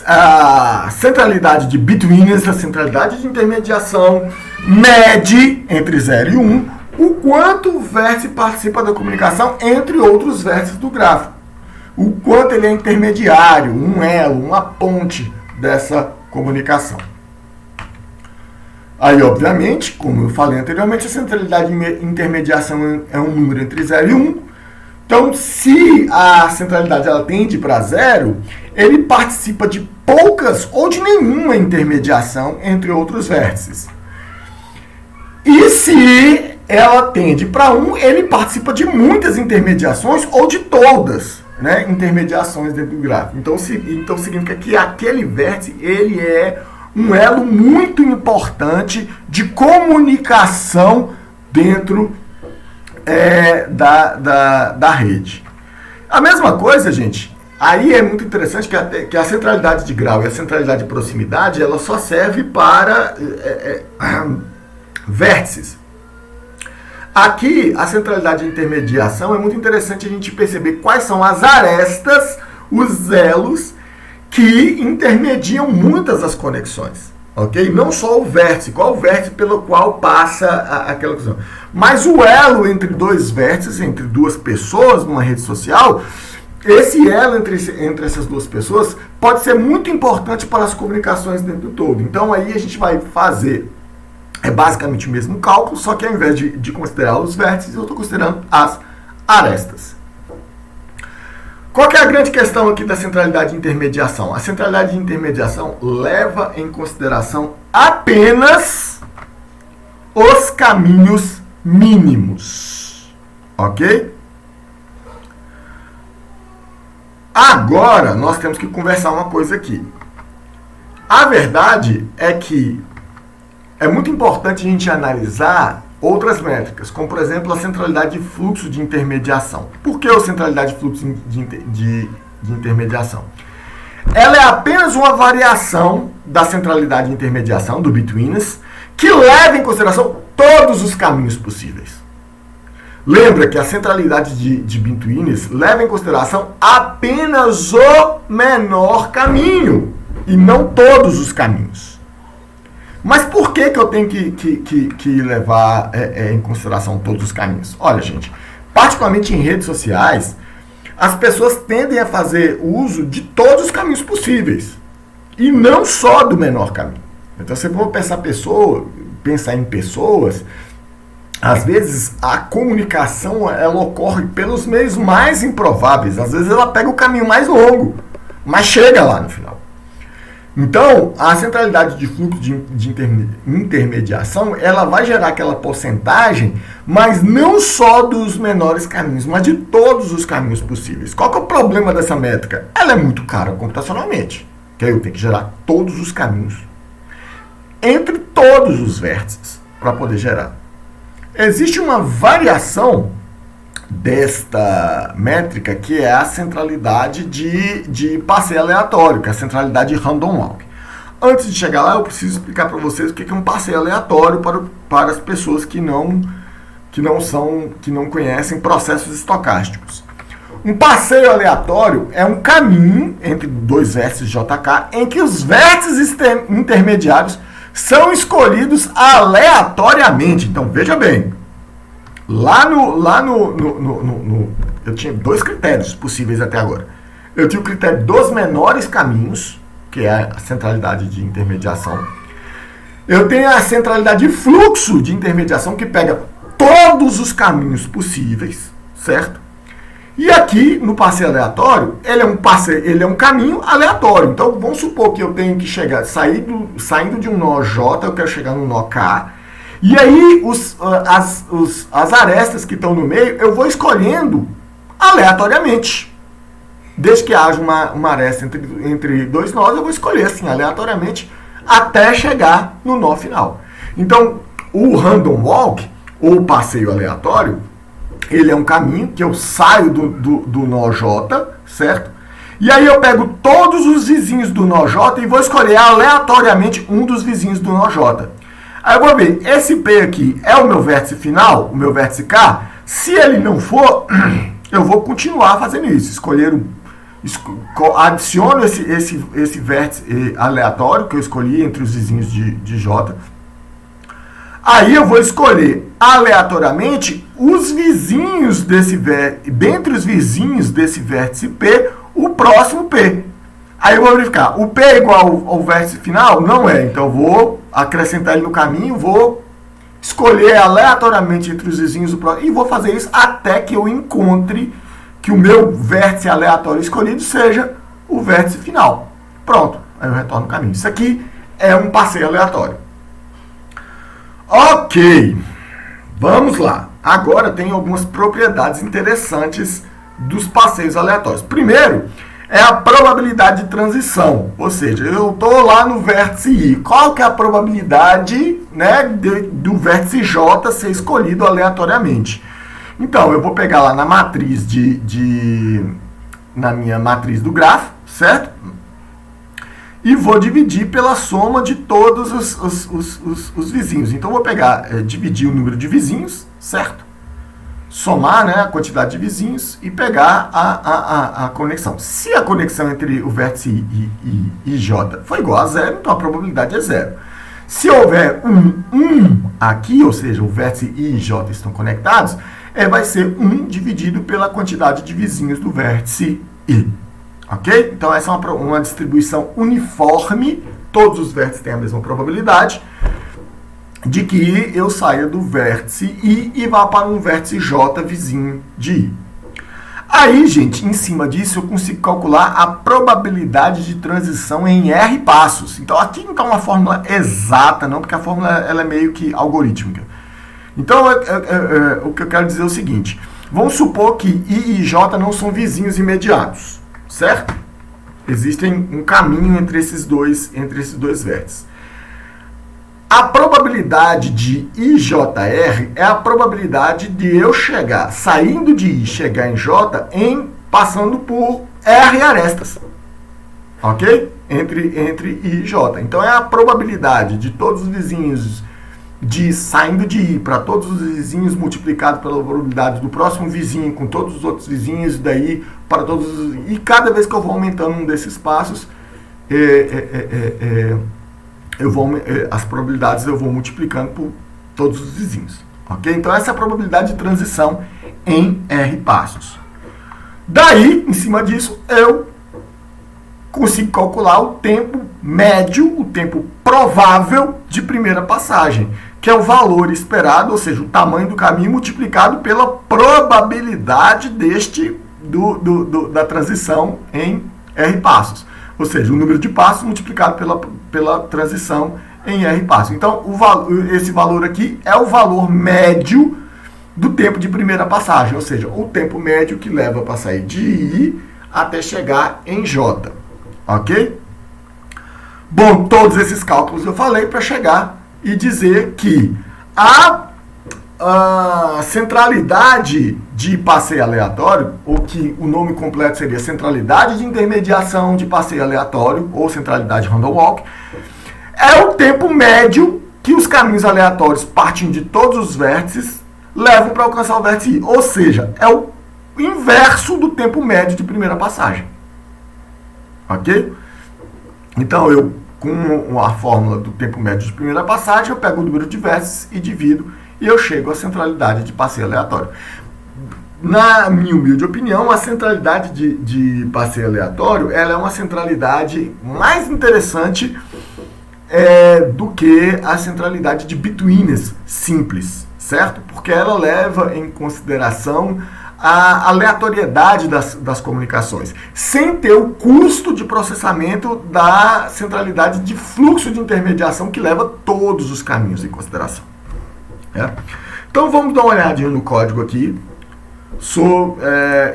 a centralidade de betweenness, a centralidade de intermediação, mede entre 0 e 1, o quanto o vértice participa da comunicação entre outros vértices do gráfico. O quanto ele é intermediário, um elo, uma ponte dessa comunicação. Aí, obviamente, como eu falei anteriormente, a centralidade de intermediação é um número entre 0 e 1. Então, se a centralidade ela tende para 0, ele participa de poucas ou de nenhuma intermediação entre outros vértices. E se ela tende para 1, ele participa de muitas intermediações ou de todas, né, intermediações dentro do gráfico. Então significa que aquele vértice ele é um elo muito importante de comunicação dentro da rede. A mesma coisa, gente, aí é muito interessante que a centralidade de grau e a centralidade de proximidade ela só serve para vértices. Aqui, a centralidade de intermediação é muito interessante a gente perceber quais são as arestas, os elos que intermediam muitas das conexões, ok? Não só o vértice, qual o vértice pelo qual passa aquela conexão, mas o elo entre dois vértices, entre duas pessoas numa rede social. Esse elo entre essas duas pessoas pode ser muito importante para as comunicações dentro do todo. Então aí a gente vai fazer basicamente o mesmo cálculo, só que ao invés de considerar os vértices, eu estou considerando as arestas. Qual que é a grande questão aqui da centralidade de intermediação? A centralidade de intermediação leva em consideração apenas os caminhos mínimos. Ok? Agora, nós temos que conversar uma coisa aqui. A verdade é que é muito importante a gente analisar outras métricas, como, por exemplo, a centralidade de fluxo de intermediação. Por que a centralidade de fluxo de intermediação? Ela é apenas uma variação da centralidade de intermediação, do betweenness, que leva em consideração todos os caminhos possíveis. Lembra que a centralidade de betweenness leva em consideração apenas o menor caminho, e não todos os caminhos. Mas por que eu tenho que levar em consideração todos os caminhos? Olha, gente, particularmente em redes sociais, as pessoas tendem a fazer uso de todos os caminhos possíveis, e não só do menor caminho. Então, se eu vou pensar em pessoas, às vezes a comunicação ela ocorre pelos meios mais improváveis. Às vezes ela pega o caminho mais longo, mas chega lá no final. Então, a centralidade de fluxo de intermediação, ela vai gerar aquela porcentagem, mas não só dos menores caminhos, mas de todos os caminhos possíveis. Qual que é o problema dessa métrica? Ela é muito cara computacionalmente, que aí eu tenho que gerar todos os caminhos entre todos os vértices para poder gerar. Existe uma variação desta métrica, que é a centralidade de passeio aleatório, que é a centralidade de random walk. Antes de chegar lá, eu preciso explicar para vocês o que é um passeio aleatório para as pessoas que não conhecem processos estocásticos. Um passeio aleatório é um caminho entre dois vértices JK em que os vértices intermediários são escolhidos aleatoriamente. Então, veja bem, eu tinha dois critérios possíveis até agora. Eu tinha o critério dos menores caminhos, que é a centralidade de intermediação. Eu tenho a centralidade de fluxo de intermediação, que pega todos os caminhos possíveis, certo? E aqui, no passeio aleatório, ele é um caminho aleatório. Então, vamos supor que eu tenho que chegar, saindo de um nó J, eu quero chegar no nó K. E aí, as arestas que estão no meio, eu vou escolhendo aleatoriamente. Desde que haja uma aresta entre dois nós, eu vou escolher assim, aleatoriamente, até chegar no nó final. Então, o random walk, ou passeio aleatório, ele é um caminho que eu saio do nó J, certo? E aí eu pego todos os vizinhos do nó J e vou escolher aleatoriamente um dos vizinhos do nó J. Aí eu vou ver, esse P aqui é o meu vértice final, o meu vértice K? Se ele não for, eu vou continuar fazendo isso. Adiciono esse vértice aleatório que eu escolhi entre os vizinhos de J. Aí eu vou escolher aleatoriamente os vizinhos dentre os vizinhos desse vértice P, o próximo P. Aí eu vou verificar, o P é igual ao vértice final? Não é, então eu vou acrescentar ele no caminho, vou escolher aleatoriamente entre os vizinhos do próximo, e vou fazer isso até que eu encontre que o meu vértice aleatório escolhido seja o vértice final. Pronto, aí eu retorno o caminho. Isso aqui é um passeio aleatório. Ok, vamos lá. Agora tem algumas propriedades interessantes dos passeios aleatórios. Primeiro, é a probabilidade de transição. Ou seja, eu estou lá no vértice I. Qual que é a probabilidade, né, do vértice J ser escolhido aleatoriamente? Então, eu vou pegar lá na matriz na minha matriz do grafo, certo? E vou dividir pela soma de todos os vizinhos. Então, eu vou pegar, dividir o número de vizinhos, certo? Somar, né, a quantidade de vizinhos e pegar a conexão. Se a conexão entre o vértice I e J for igual a zero, então a probabilidade é zero. Se houver um aqui, ou seja, o vértice I e J estão conectados, vai ser 1 dividido pela quantidade de vizinhos do vértice I. Ok? Então, essa é uma distribuição uniforme, todos os vértices têm a mesma probabilidade de que eu saia do vértice I e vá para um vértice J vizinho de I. Aí, gente, em cima disso, eu consigo calcular a probabilidade de transição em R passos. Então, aqui não está uma fórmula exata, não, porque a fórmula ela é meio que algorítmica. Então, o que eu quero dizer é o seguinte. Vamos supor que I e J não são vizinhos imediatos, certo? Existem um caminho entre esses dois vértices. A probabilidade de IJR é a probabilidade de eu chegar, saindo de I, chegar em J, passando por R arestas. Ok? Entre I e J. Então, é a probabilidade de todos os vizinhos saindo de I para todos os vizinhos multiplicado pela probabilidade do próximo vizinho com todos os outros vizinhos, daí para todos os... E cada vez que eu vou aumentando um desses passos, as probabilidades eu vou multiplicando por todos os vizinhos. Ok? Então, essa é a probabilidade de transição em R passos. Daí, em cima disso, eu consigo calcular o tempo médio, o tempo provável de primeira passagem, que é o valor esperado, ou seja, o tamanho do caminho multiplicado pela probabilidade da transição em R passos. Ou seja, o número de passos multiplicado pela transição em R passos. Então, esse valor aqui é o valor médio do tempo de primeira passagem, ou seja, o tempo médio que leva para sair de I até chegar em J. Ok? Bom, todos esses cálculos eu falei para chegar e dizer que a centralidade de passeio aleatório, ou que o nome completo seria centralidade de intermediação de passeio aleatório, ou centralidade random walk, é o tempo médio que os caminhos aleatórios partindo de todos os vértices levam para alcançar o vértice I. Ou seja, é o inverso do tempo médio de primeira passagem. Ok? Então, com a fórmula do tempo médio de primeira passagem, eu pego o número de vértices e divido, e eu chego à centralidade de passeio aleatório. Na minha humilde opinião, a centralidade de passeio aleatório ela é uma centralidade mais interessante do que a centralidade de betweenness simples, certo? Porque ela leva em consideração a aleatoriedade das comunicações, sem ter o custo de processamento da centralidade de fluxo de intermediação que leva todos os caminhos em consideração. Então vamos dar uma olhadinha no código aqui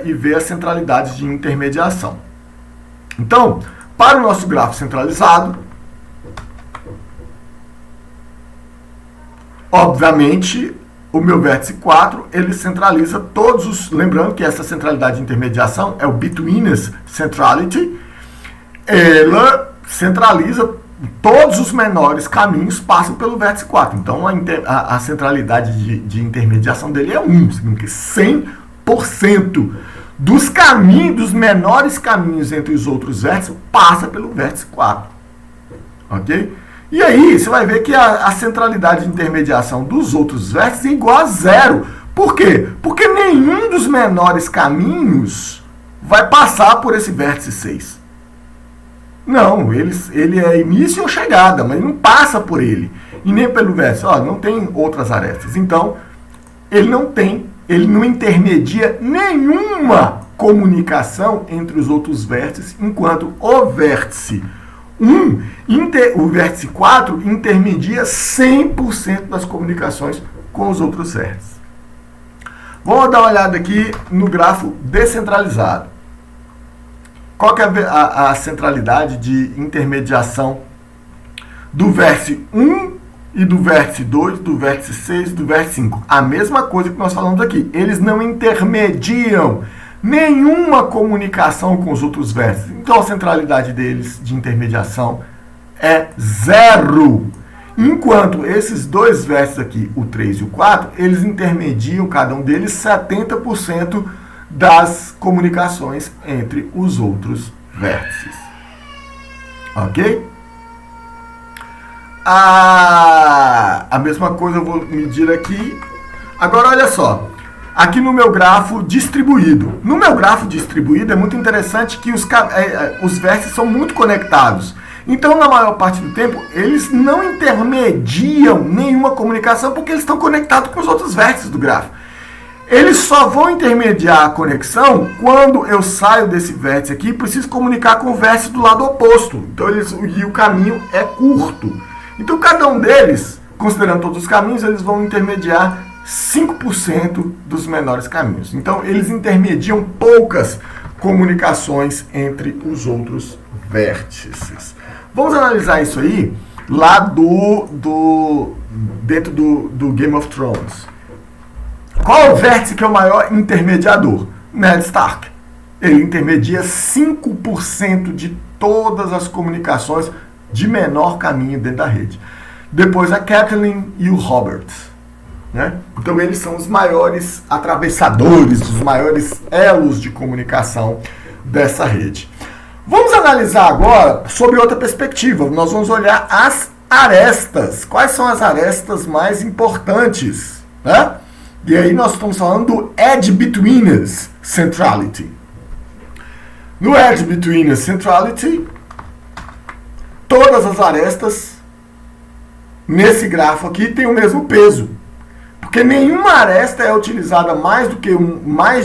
e ver as centralidades de intermediação. Então, para o nosso grafo centralizado, obviamente, o meu vértice 4, ele centraliza todos os... Lembrando que essa centralidade de intermediação é o Betweeners Centrality. Ela centraliza todos os menores caminhos, passam pelo vértice 4. Então, a centralidade de intermediação dele é 1. Significa que 100% dos caminhos, dos menores caminhos entre os outros vértices, passa pelo vértice 4. Ok? E aí, você vai ver que a centralidade de intermediação dos outros vértices é igual a 0. Por quê? Porque nenhum dos menores caminhos vai passar por esse vértice 6. Não, ele é início ou chegada, mas não passa por ele. E nem pelo vértice. Não tem outras arestas. Então, ele não intermedia nenhuma comunicação entre os outros vértices, enquanto o vértice o vértice 4 intermedia 100% das comunicações com os outros vértices. Vamos dar uma olhada aqui no grafo descentralizado. Qual que é a centralidade de intermediação do vértice 1 e do vértice 2, do vértice 6 e do vértice 5? A mesma coisa que nós falamos aqui. Eles não intermediam nenhuma comunicação com os outros vértices. Então a centralidade deles de intermediação é 0. Enquanto esses dois vértices aqui, o 3 e o 4, eles intermediam, cada um deles, 70% das comunicações entre os outros vértices. Ok? A mesma coisa eu vou medir aqui. Agora olha só. Aqui no meu grafo distribuído. No meu grafo distribuído é muito interessante que os vértices são muito conectados. Então, na maior parte do tempo, eles não intermediam nenhuma comunicação porque eles estão conectados com os outros vértices do grafo. Eles só vão intermediar a conexão quando eu saio desse vértice aqui e preciso comunicar com o vértice do lado oposto. Então, e o caminho é curto. Então, cada um deles, considerando todos os caminhos, eles vão intermediar 5% dos menores caminhos. Então, eles intermediam poucas comunicações entre os outros vértices. Vamos analisar isso aí lá dentro do Game of Thrones. Qual é o vértice que é o maior intermediador? Ned Stark. Ele intermedia 5% de todas as comunicações de menor caminho dentro da rede. Depois a Catelyn e o Robert. Né? Então eles são os maiores atravessadores, os maiores elos de comunicação dessa rede. Vamos analisar agora sobre outra perspectiva. Nós vamos olhar as arestas. Quais são as arestas mais importantes? Né? E aí nós estamos falando do Edge Betweeners Centrality. No Edge Betweeners Centrality, todas as arestas nesse grafo aqui têm o mesmo peso. Porque nenhuma aresta é utilizada mais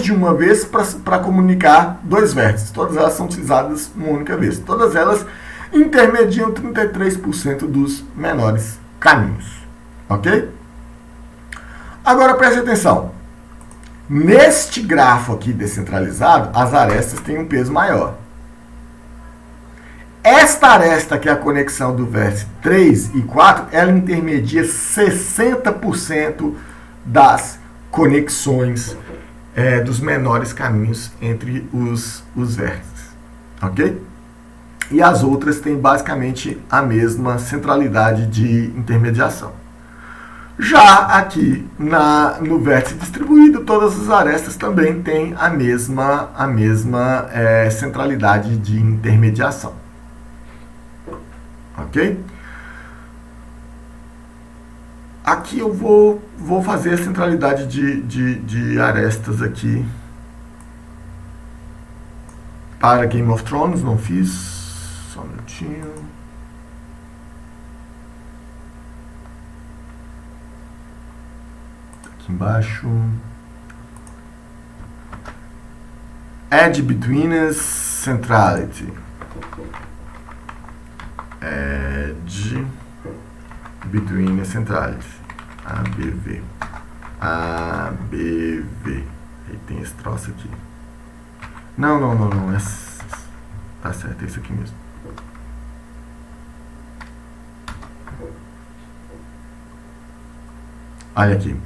de uma vez para comunicar dois vértices. Todas elas são utilizadas uma única vez. Todas elas intermediam 33% dos menores caminhos. Ok? Agora preste atenção. Neste grafo aqui descentralizado, as arestas têm um peso maior. Esta aresta, que é a conexão do vértice 3 e 4, ela intermedia 60% das conexões dos menores caminhos entre os vértices. Ok? E as outras têm basicamente a mesma centralidade de intermediação. Já aqui no vértice distribuído, todas as arestas também têm a mesma centralidade de intermediação. Ok? Aqui eu vou fazer a centralidade de arestas aqui para Game of Thrones. Não fiz. Só um minutinho. Aqui embaixo. Edge Betweenness Centrality. Edge Betweenness Centrality. ABV. ABV. Aí tem esse troço aqui. Não. Tá certo, é isso aqui mesmo. Olha aqui.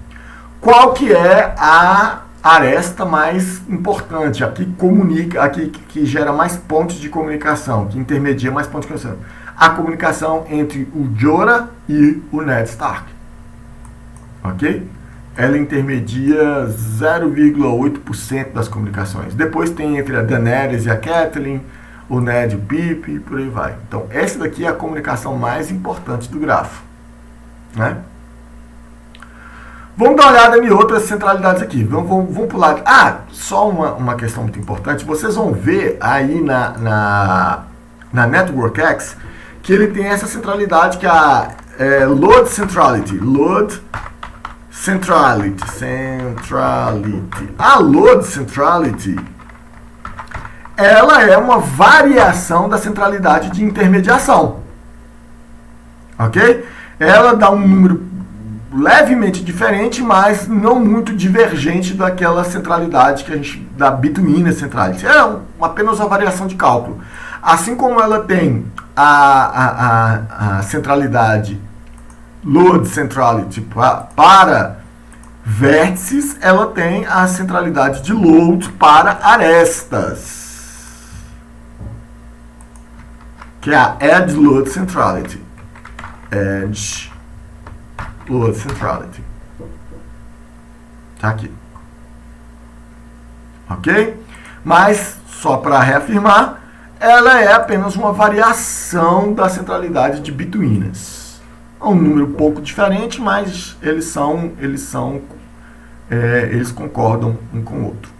Qual que é a aresta mais importante? Aqui comunica, aqui que gera mais pontos de comunicação, que intermedia mais pontos de comunicação. A comunicação entre o Jora e o Ned Stark. Ok? Ela intermedia 0,8% das comunicações. Depois tem entre a Daenerys e a Catelyn, o Ned e o Pip, e por aí vai. Então, essa daqui é a comunicação mais importante do grafo. Né? Vamos dar uma olhada em outras centralidades aqui. Vamos pular. Só uma questão muito importante. Vocês vão ver aí na NetworkX que ele tem essa centralidade que é a Load Centrality. Load Centrality. A Load Centrality, ela é uma variação da centralidade de intermediação. Ok? Ela dá um número levemente diferente, mas não muito divergente daquela centralidade que a gente da Betweenness Centrality. É apenas uma variação de cálculo. Assim como ela tem a centralidade Load Centrality para vértices, ela tem a centralidade de Load para arestas, que é a Edge Load Centrality. Edge Load Centrality. Tá aqui. Ok? Mas, só para reafirmar, ela é apenas uma variação da centralidade de Betweenness. É um número pouco diferente, mas eles concordam um com o outro.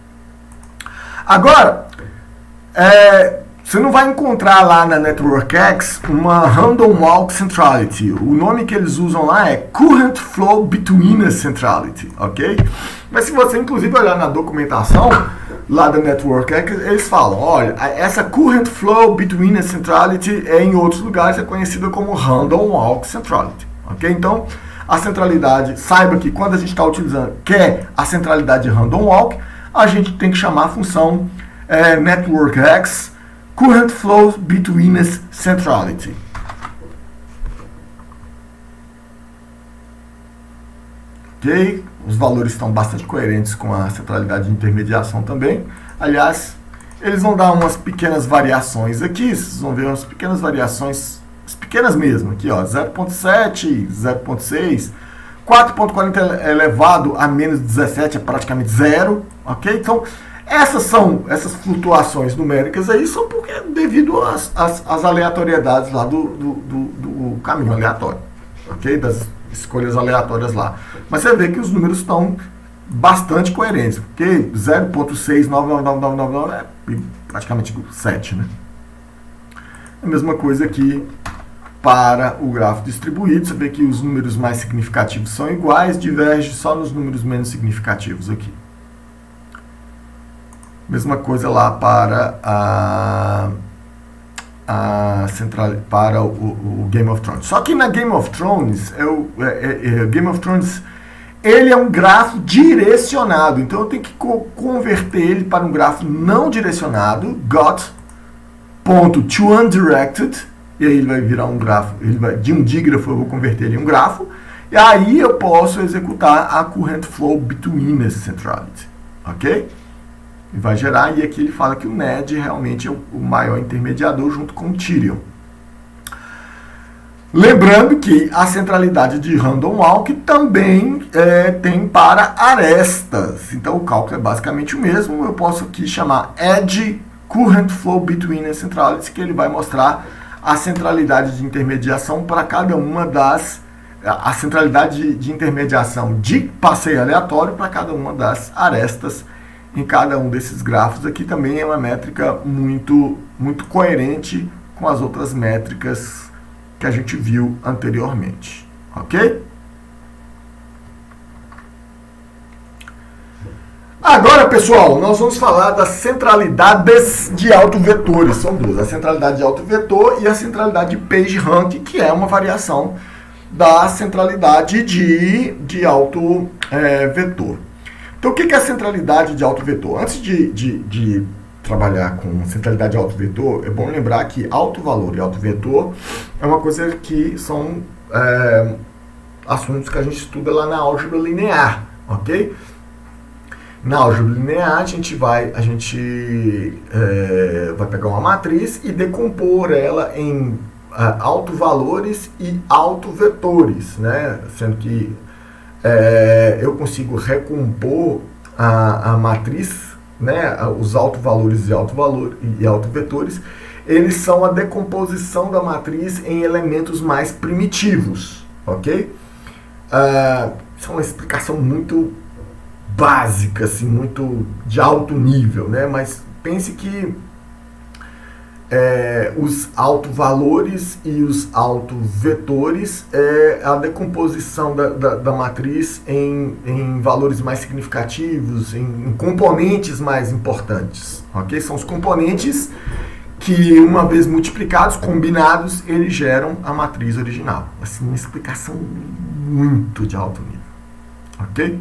Agora, você não vai encontrar lá na NetworkX uma Random Walk Centrality. O nome que eles usam lá é Current Flow Betweenness Centrality, ok? Mas se você inclusive olhar na documentação lá da NetworkX, eles falam, olha, essa Current Flow Betweenness Centrality em outros lugares é conhecida como Random Walk Centrality, ok? Então, a centralidade, saiba que quando a gente está utilizando, quer a centralidade de Random Walk, a gente tem que chamar a função NetworkX Current Flow Betweenness Centrality. Ok? Os valores estão bastante coerentes com a centralidade de intermediação também. Aliás, eles vão dar umas pequenas variações aqui. Vocês vão ver umas pequenas variações, as pequenas mesmo, aqui, ó, 0.7, 0.6, 4.40 elevado a menos 17 é praticamente zero, ok? Então, essas flutuações numéricas aí são devido às aleatoriedades lá do caminho aleatório, ok? Das escolhas aleatórias lá. Mas você vê que os números estão bastante coerentes, porque 0.69999 é praticamente 7, né? A mesma coisa aqui para o gráfico distribuído. Você vê que os números mais significativos são iguais, diverge só nos números menos significativos aqui. Mesma coisa lá para para o Game of Thrones. Só que na Game of Thrones, Game of Thrones, ele é um grafo direcionado. Então eu tenho que converter ele para um grafo não direcionado, got.toUndirected, e aí ele vai virar um grafo, de um dígrafo eu vou converter ele em um grafo, e aí eu posso executar a Current Flow Betweenness Centrality, ok? E vai gerar, e aqui ele fala que o Ned realmente é o maior intermediador junto com o Tyrion. Lembrando que a centralidade de Random Walk também tem para arestas. Então o cálculo é basicamente o mesmo. Eu posso aqui chamar Edge Current Flow Betweenness Centrality, que ele vai mostrar a centralidade de intermediação para cada uma das... a centralidade de intermediação de passeio aleatório para cada uma das arestas em cada um desses grafos. Aqui também é uma métrica muito coerente com as outras métricas que a gente viu anteriormente, ok? Agora, pessoal, nós vamos falar das centralidades de autovetores. São duas, a centralidade de autovetor e a centralidade de PageRank, que é uma variação da centralidade de autovetor. Então, o que é a centralidade de autovetor? Antes de trabalhar com centralidade de autovetor, é bom lembrar que autovalor e autovetor é uma coisa que são assuntos que a gente estuda lá na álgebra linear, ok? Na álgebra linear, a gente vai pegar uma matriz e decompor ela em autovalores e autovetores, né? Sendo que eu consigo recompor a matriz, né? Os autovalores e autovetores, eles são a decomposição da matriz em elementos mais primitivos, ok? Isso é uma explicação muito básica, assim, muito de alto nível, né? Mas pense que os autovalores e os autovetores é a decomposição da matriz em valores mais significativos, em componentes mais importantes, ok? São os componentes que, uma vez multiplicados, combinados, eles geram a matriz original. Assim, uma explicação muito de alto nível, ok?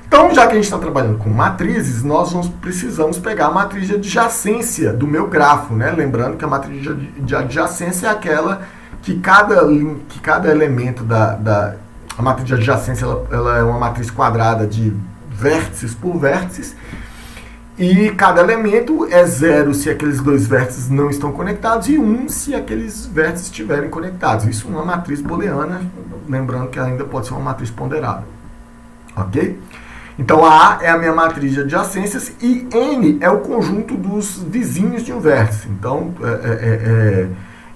Então, já que a gente está trabalhando com matrizes, nós precisamos pegar a matriz de adjacência do meu grafo, né? Lembrando que a matriz de adjacência é aquela que cada elemento a matriz de adjacência ela é uma matriz quadrada de vértices por vértices, e cada elemento é 0 se aqueles dois vértices não estão conectados e 1 se aqueles vértices estiverem conectados. Isso é uma matriz booleana, lembrando que ainda pode ser uma matriz ponderada, ok? Então, A é a minha matriz de adjacências e N é o conjunto dos vizinhos de um vértice. Então,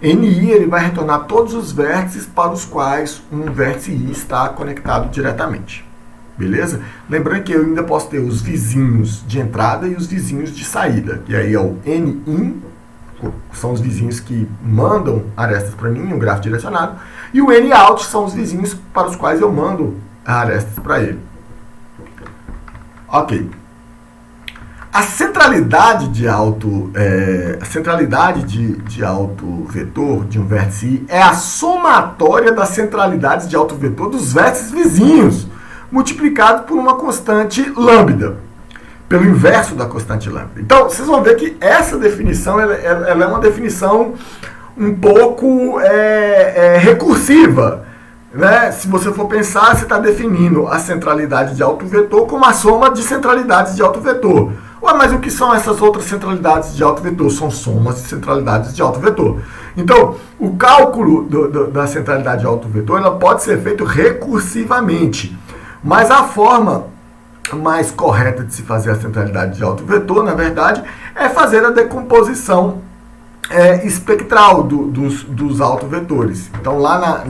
NI ele vai retornar todos os vértices para os quais um vértice I está conectado diretamente. Beleza? Lembrando que eu ainda posso ter os vizinhos de entrada e os vizinhos de saída. E aí é o NIN, são os vizinhos que mandam arestas para mim, um grafo direcionado. E o NOut são os vizinhos para os quais eu mando arestas para ele. Ok. A centralidade de autovetor de um vértice I é a somatória das centralidades de autovetor dos vértices vizinhos, multiplicado por uma constante lambda, pelo inverso da constante lambda. Então, vocês vão ver que essa definição ela é uma definição um pouco recursiva. Né? Se você for pensar, você está definindo a centralidade de autovetor como a soma de centralidades de autovetor. Ué, mas o que são essas outras centralidades de autovetor? São somas de centralidades de autovetor. Então, o cálculo da centralidade de autovetor ela pode ser feito recursivamente, mas a forma mais correta de se fazer a centralidade de autovetor, na verdade, é fazer a decomposição espectral dos autovetores. Então, lá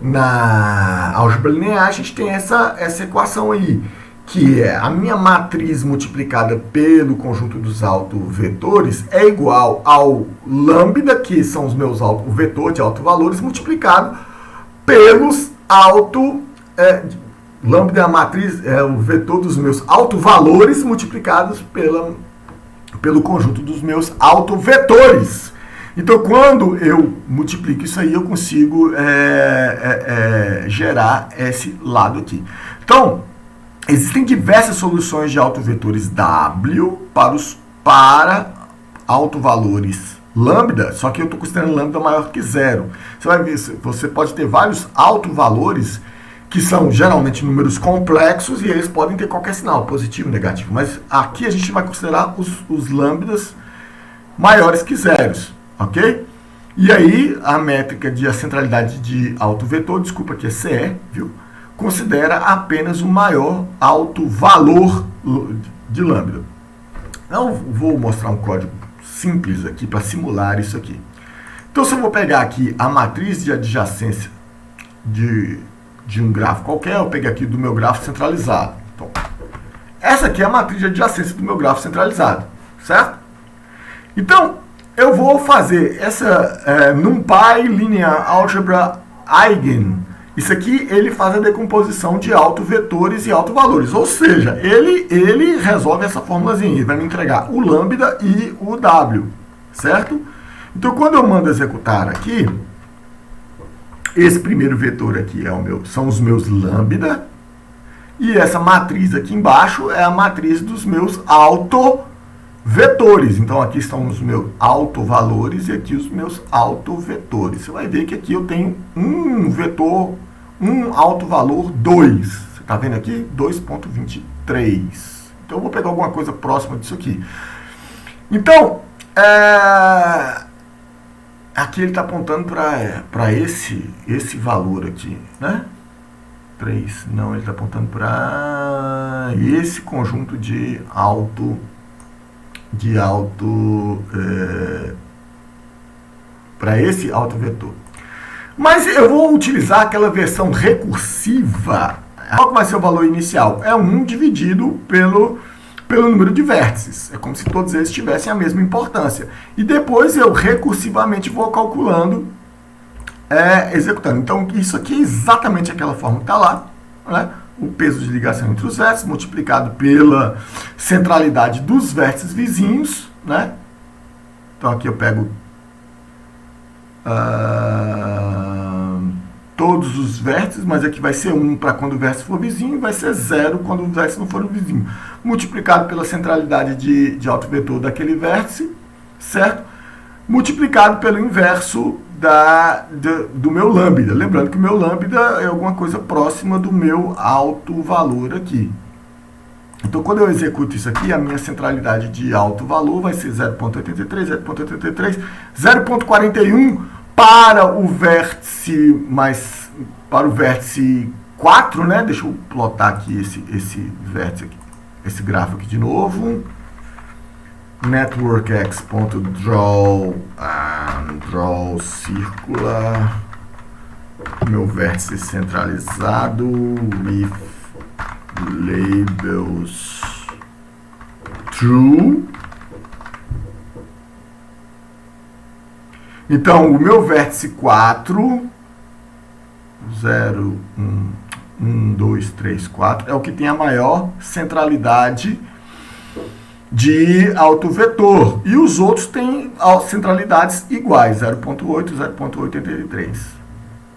na álgebra linear, a gente tem essa equação aí, que é a minha matriz multiplicada pelo conjunto dos autovetores é igual ao lambda, que são os meus o vetor de autovalores, multiplicado pelos lambda é a matriz, é o vetor dos meus autovalores multiplicados pelo conjunto dos meus autovetores. Então, quando eu multiplico isso aí, eu consigo gerar esse lado aqui. Então, existem diversas soluções de autovetores W para autovalores lambda, só que eu estou considerando lambda maior que 0. Você vai ver, você pode ter vários autovalores que são geralmente números complexos e eles podem ter qualquer sinal, positivo ou negativo. Mas aqui a gente vai considerar os lambdas maiores que zeros, ok? E aí a métrica de a centralidade de autovetor, desculpa que é CE, viu? Considera apenas o maior autovalor de lambda. Eu vou mostrar um código simples aqui para simular isso aqui. Então, se eu vou pegar aqui a matriz de adjacência de um grafo qualquer, eu peguei aqui do meu grafo centralizado. Então, essa aqui é a matriz de adjacência do meu grafo centralizado, certo? Então, eu vou fazer essa NumPy Linear Algebra Eigen, Isso aqui ele faz a decomposição de autovetores e autovalores, ou seja, ele resolve essa formulazinha, ele vai me entregar o lambda e o w, certo? Então, quando eu mando executar aqui, esse primeiro vetor aqui são os meus lambda, e essa matriz aqui embaixo é a matriz dos meus autovetores. Então, aqui estão os meus autovalores e aqui os meus autovetores. Você vai ver que aqui eu tenho um vetor, um autovalor 2. Você está vendo aqui? 2.23. Então, eu vou pegar alguma coisa próxima disso aqui. Então, aqui ele está apontando para esse valor aqui, né? 3. Não, ele está apontando para esse conjunto de para esse autovetor. Mas eu vou utilizar aquela versão recursiva. Qual vai ser o valor inicial? É 1 dividido pelo número de vértices. É como se todos eles tivessem a mesma importância. E depois eu recursivamente vou calculando, executando. Então, isso aqui é exatamente aquela forma que está lá, né? O peso de ligação entre os vértices multiplicado pela centralidade dos vértices vizinhos, né? Então, aqui eu pego todos os vértices, mas aqui vai ser 1 para quando o vértice for vizinho, vai ser 0 quando o vértice não for vizinho. Multiplicado pela centralidade de autovetor daquele vértice, certo? Multiplicado pelo inverso do meu lambda. Lembrando que o meu lambda é alguma coisa próxima do meu autovalor aqui. Então, quando eu executo isso aqui, a minha centralidade de autovalor vai ser 0.83, 0.83, 0.41 para o vértice para o vértice 4, né? Deixa eu plotar aqui esse vértice aqui, esse gráfico aqui de novo. networkx.draw draw circular meu vértice centralizado with labels true. Então, o meu vértice 4, 0, 1, 2, 3, 4, é o que tem a maior centralidade de autovetor. E os outros têm centralidades iguais, 0.8 e 0.83.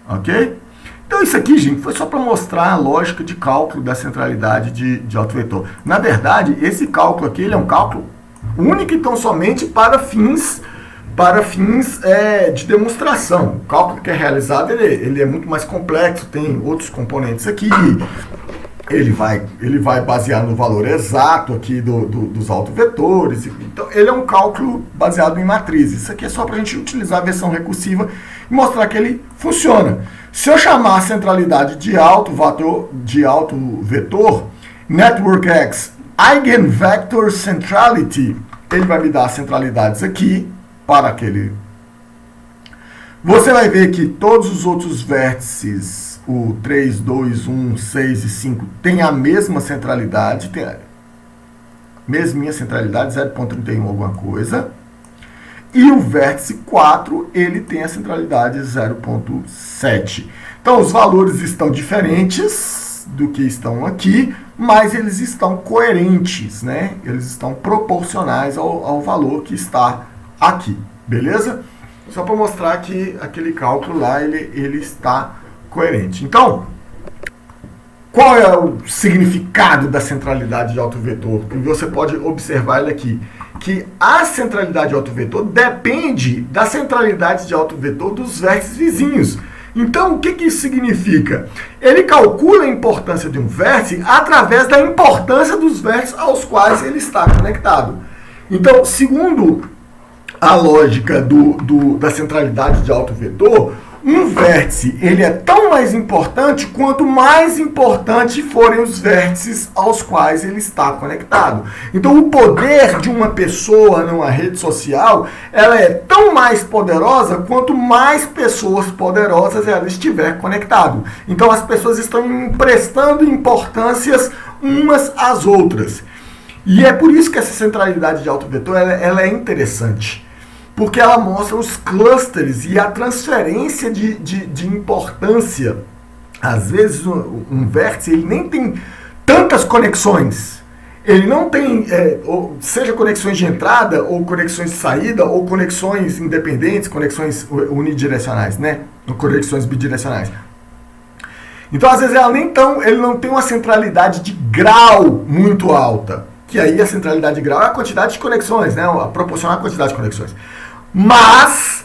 Ok? Então, isso aqui, gente, foi só para mostrar a lógica de cálculo da centralidade de autovetor. Na verdade, esse cálculo aqui ele é um cálculo único e tão somente para fins de demonstração. O cálculo que é realizado ele é muito mais complexo, tem outros componentes aqui. Ele vai basear no valor exato aqui dos autovetores. Então, ele é um cálculo baseado em matrizes. Isso aqui é só para a gente utilizar a versão recursiva e mostrar que ele funciona. Se eu chamar a centralidade de autovetor networkx eigenvector centrality, ele vai me dar as centralidades aqui para aquele. Você vai ver que todos os outros vértices, o 3, 2, 1, 6 e 5, tem a mesma centralidade, tem a mesminha centralidade, 0.31 alguma coisa. E o vértice 4, ele tem a centralidade 0.7. Então, os valores estão diferentes do que estão aqui, mas eles estão coerentes, né? Eles estão proporcionais ao valor que está aqui, beleza? Só para mostrar que aquele cálculo lá, ele está coerente. Então, qual é o significado da centralidade de autovetor? E você pode observar ele aqui, que a centralidade de autovetor depende da centralidade de autovetor dos vértices vizinhos. Então, o que isso significa? Ele calcula a importância de um vértice através da importância dos vértices aos quais ele está conectado. Então, segundo a lógica da centralidade de autovetor, um vértice ele é tão mais importante quanto mais importante forem os vértices aos quais ele está conectado. Então, o poder de uma pessoa numa rede social, ela é tão mais poderosa quanto mais pessoas poderosas ela estiver conectado. Então, as pessoas estão prestando importâncias umas às outras. E é por isso que essa centralidade de autovetor ela é interessante. Porque ela mostra os clusters e a transferência de importância Às vezes um vértice ele nem tem tantas conexões. Ele não tem, seja conexões de entrada, ou conexões de saída, ou conexões independentes, conexões unidirecionais, né? Ou conexões bidirecionais. Então, às vezes, ele não tem uma centralidade de grau muito alta. Que aí a centralidade de grau é a quantidade de conexões, né? A proporcional à quantidade de conexões. Mas,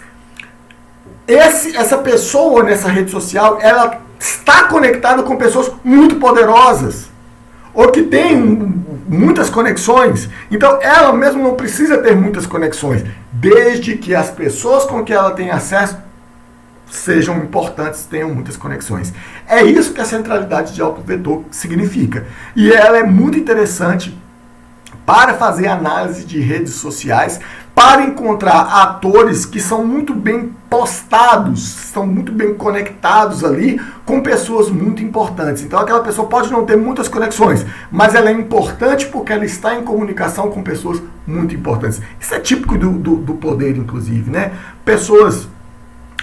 essa pessoa nessa rede social, ela está conectada com pessoas muito poderosas, ou que tem muitas conexões. Então, ela mesmo não precisa ter muitas conexões, desde que as pessoas com que ela tem acesso sejam importantes, tenham muitas conexões. É isso que a centralidade de autovetor significa. E ela é muito interessante para fazer análise de redes sociais, para encontrar atores que são muito bem postados, estão muito bem conectados ali com pessoas muito importantes. Então aquela pessoa pode não ter muitas conexões, mas ela é importante porque ela está em comunicação com pessoas muito importantes. Isso é típico do poder, inclusive, né? Pessoas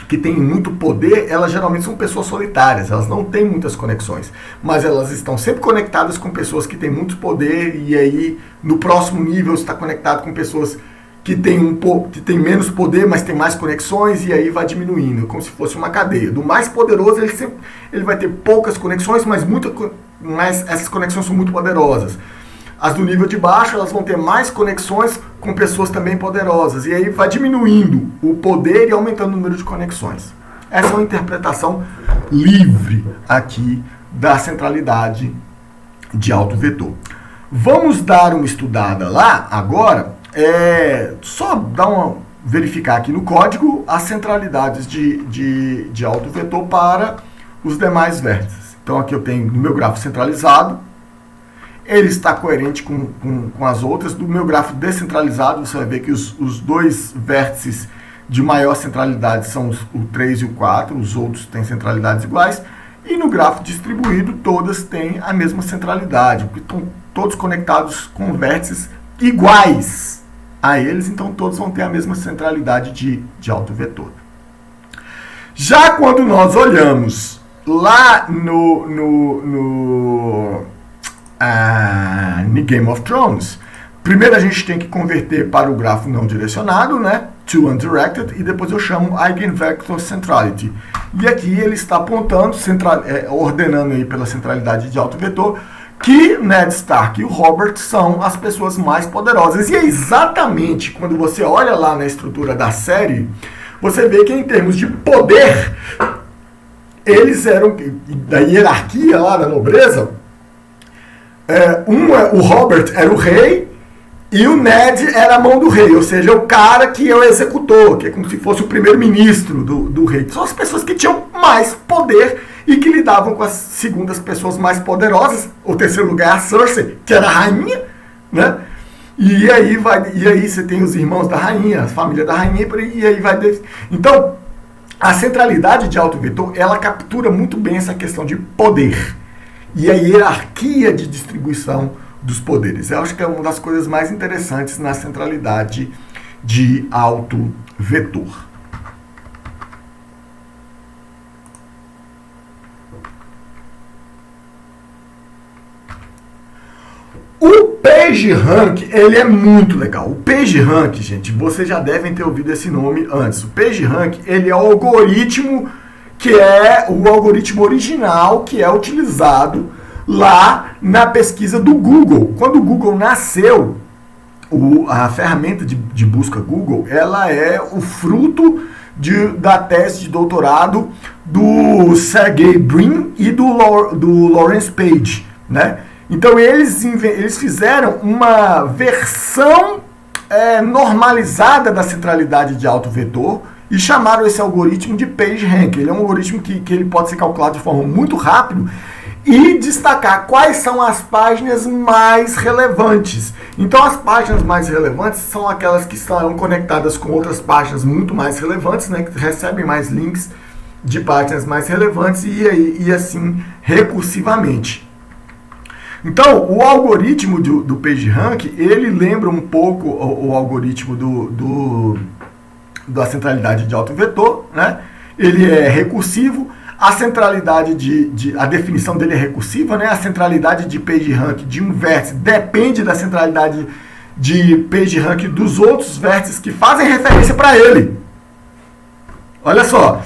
que têm muito poder, elas geralmente são pessoas solitárias, elas não têm muitas conexões, mas elas estão sempre conectadas com pessoas que têm muito poder, e aí no próximo nível está conectado com pessoas que têm menos poder, mas têm mais conexões, e aí vai diminuindo, como se fosse uma cadeia. Do mais poderoso, ele vai ter poucas conexões, mas essas conexões são muito poderosas. As do nível de baixo, elas vão ter mais conexões com pessoas também poderosas. E aí vai diminuindo o poder e aumentando o número de conexões. Essa é uma interpretação livre aqui da centralidade de autovetor. Vamos dar uma estudada lá agora. Só verificar aqui no código as centralidades de autovetor para os demais vértices. Então aqui eu tenho no meu grafo centralizado. Ele está coerente com as outras. Do meu gráfico descentralizado, você vai ver que os dois vértices de maior centralidade são o 3 e o 4, os outros têm centralidades iguais. E no gráfico distribuído, todas têm a mesma centralidade, porque estão todos conectados com vértices iguais a eles, então todos vão ter a mesma centralidade de autovetor. Já quando nós olhamos lá no Game of Thrones, primeiro a gente tem que converter para o grafo não direcionado, né? To undirected, e depois eu chamo Eigenvector Centrality. E aqui ele está apontando, ordenando aí pela centralidade de autovetor, que Ned Stark e o Robert são as pessoas mais poderosas. E é exatamente quando você olha lá na estrutura da série, você vê que em termos de poder, eles eram, da hierarquia lá da nobreza, o Robert era o rei e o Ned era a mão do rei, ou seja, o cara que é o executor, que é como se fosse o primeiro-ministro do rei. São as pessoas que tinham mais poder e que lidavam com as segundas pessoas mais poderosas. O terceiro lugar é a Cersei, que era a rainha, né? E aí você tem os irmãos da rainha, a família da rainha, e aí vai... Então, a centralidade de autovetor, ela captura muito bem essa questão de poder e a hierarquia de distribuição dos poderes. Eu acho que é uma das coisas mais interessantes na centralidade de autovetor. O PageRank, ele é muito legal. O PageRank, gente, vocês já devem ter ouvido esse nome antes. O PageRank, ele é o algoritmo que é o algoritmo original que é utilizado lá na pesquisa do Google. Quando o Google nasceu, a ferramenta de busca Google, ela é o fruto da tese de doutorado do Sergey Brin e do Lawrence Page, né? Então eles fizeram uma versão normalizada da centralidade de autovetor e chamaram esse algoritmo de PageRank. Ele é um algoritmo que ele pode ser calculado de forma muito rápida e destacar quais são as páginas mais relevantes. Então as páginas mais relevantes são aquelas que estão conectadas com outras páginas muito mais relevantes, né, que recebem mais links de páginas mais relevantes e assim recursivamente. Então, o algoritmo do PageRank, ele lembra um pouco o algoritmo da centralidade de autovetor, né? Ele é recursivo. A centralidade a definição dele é recursiva, né? A centralidade de PageRank de um vértice depende da centralidade de PageRank dos outros vértices que fazem referência para ele. Olha só,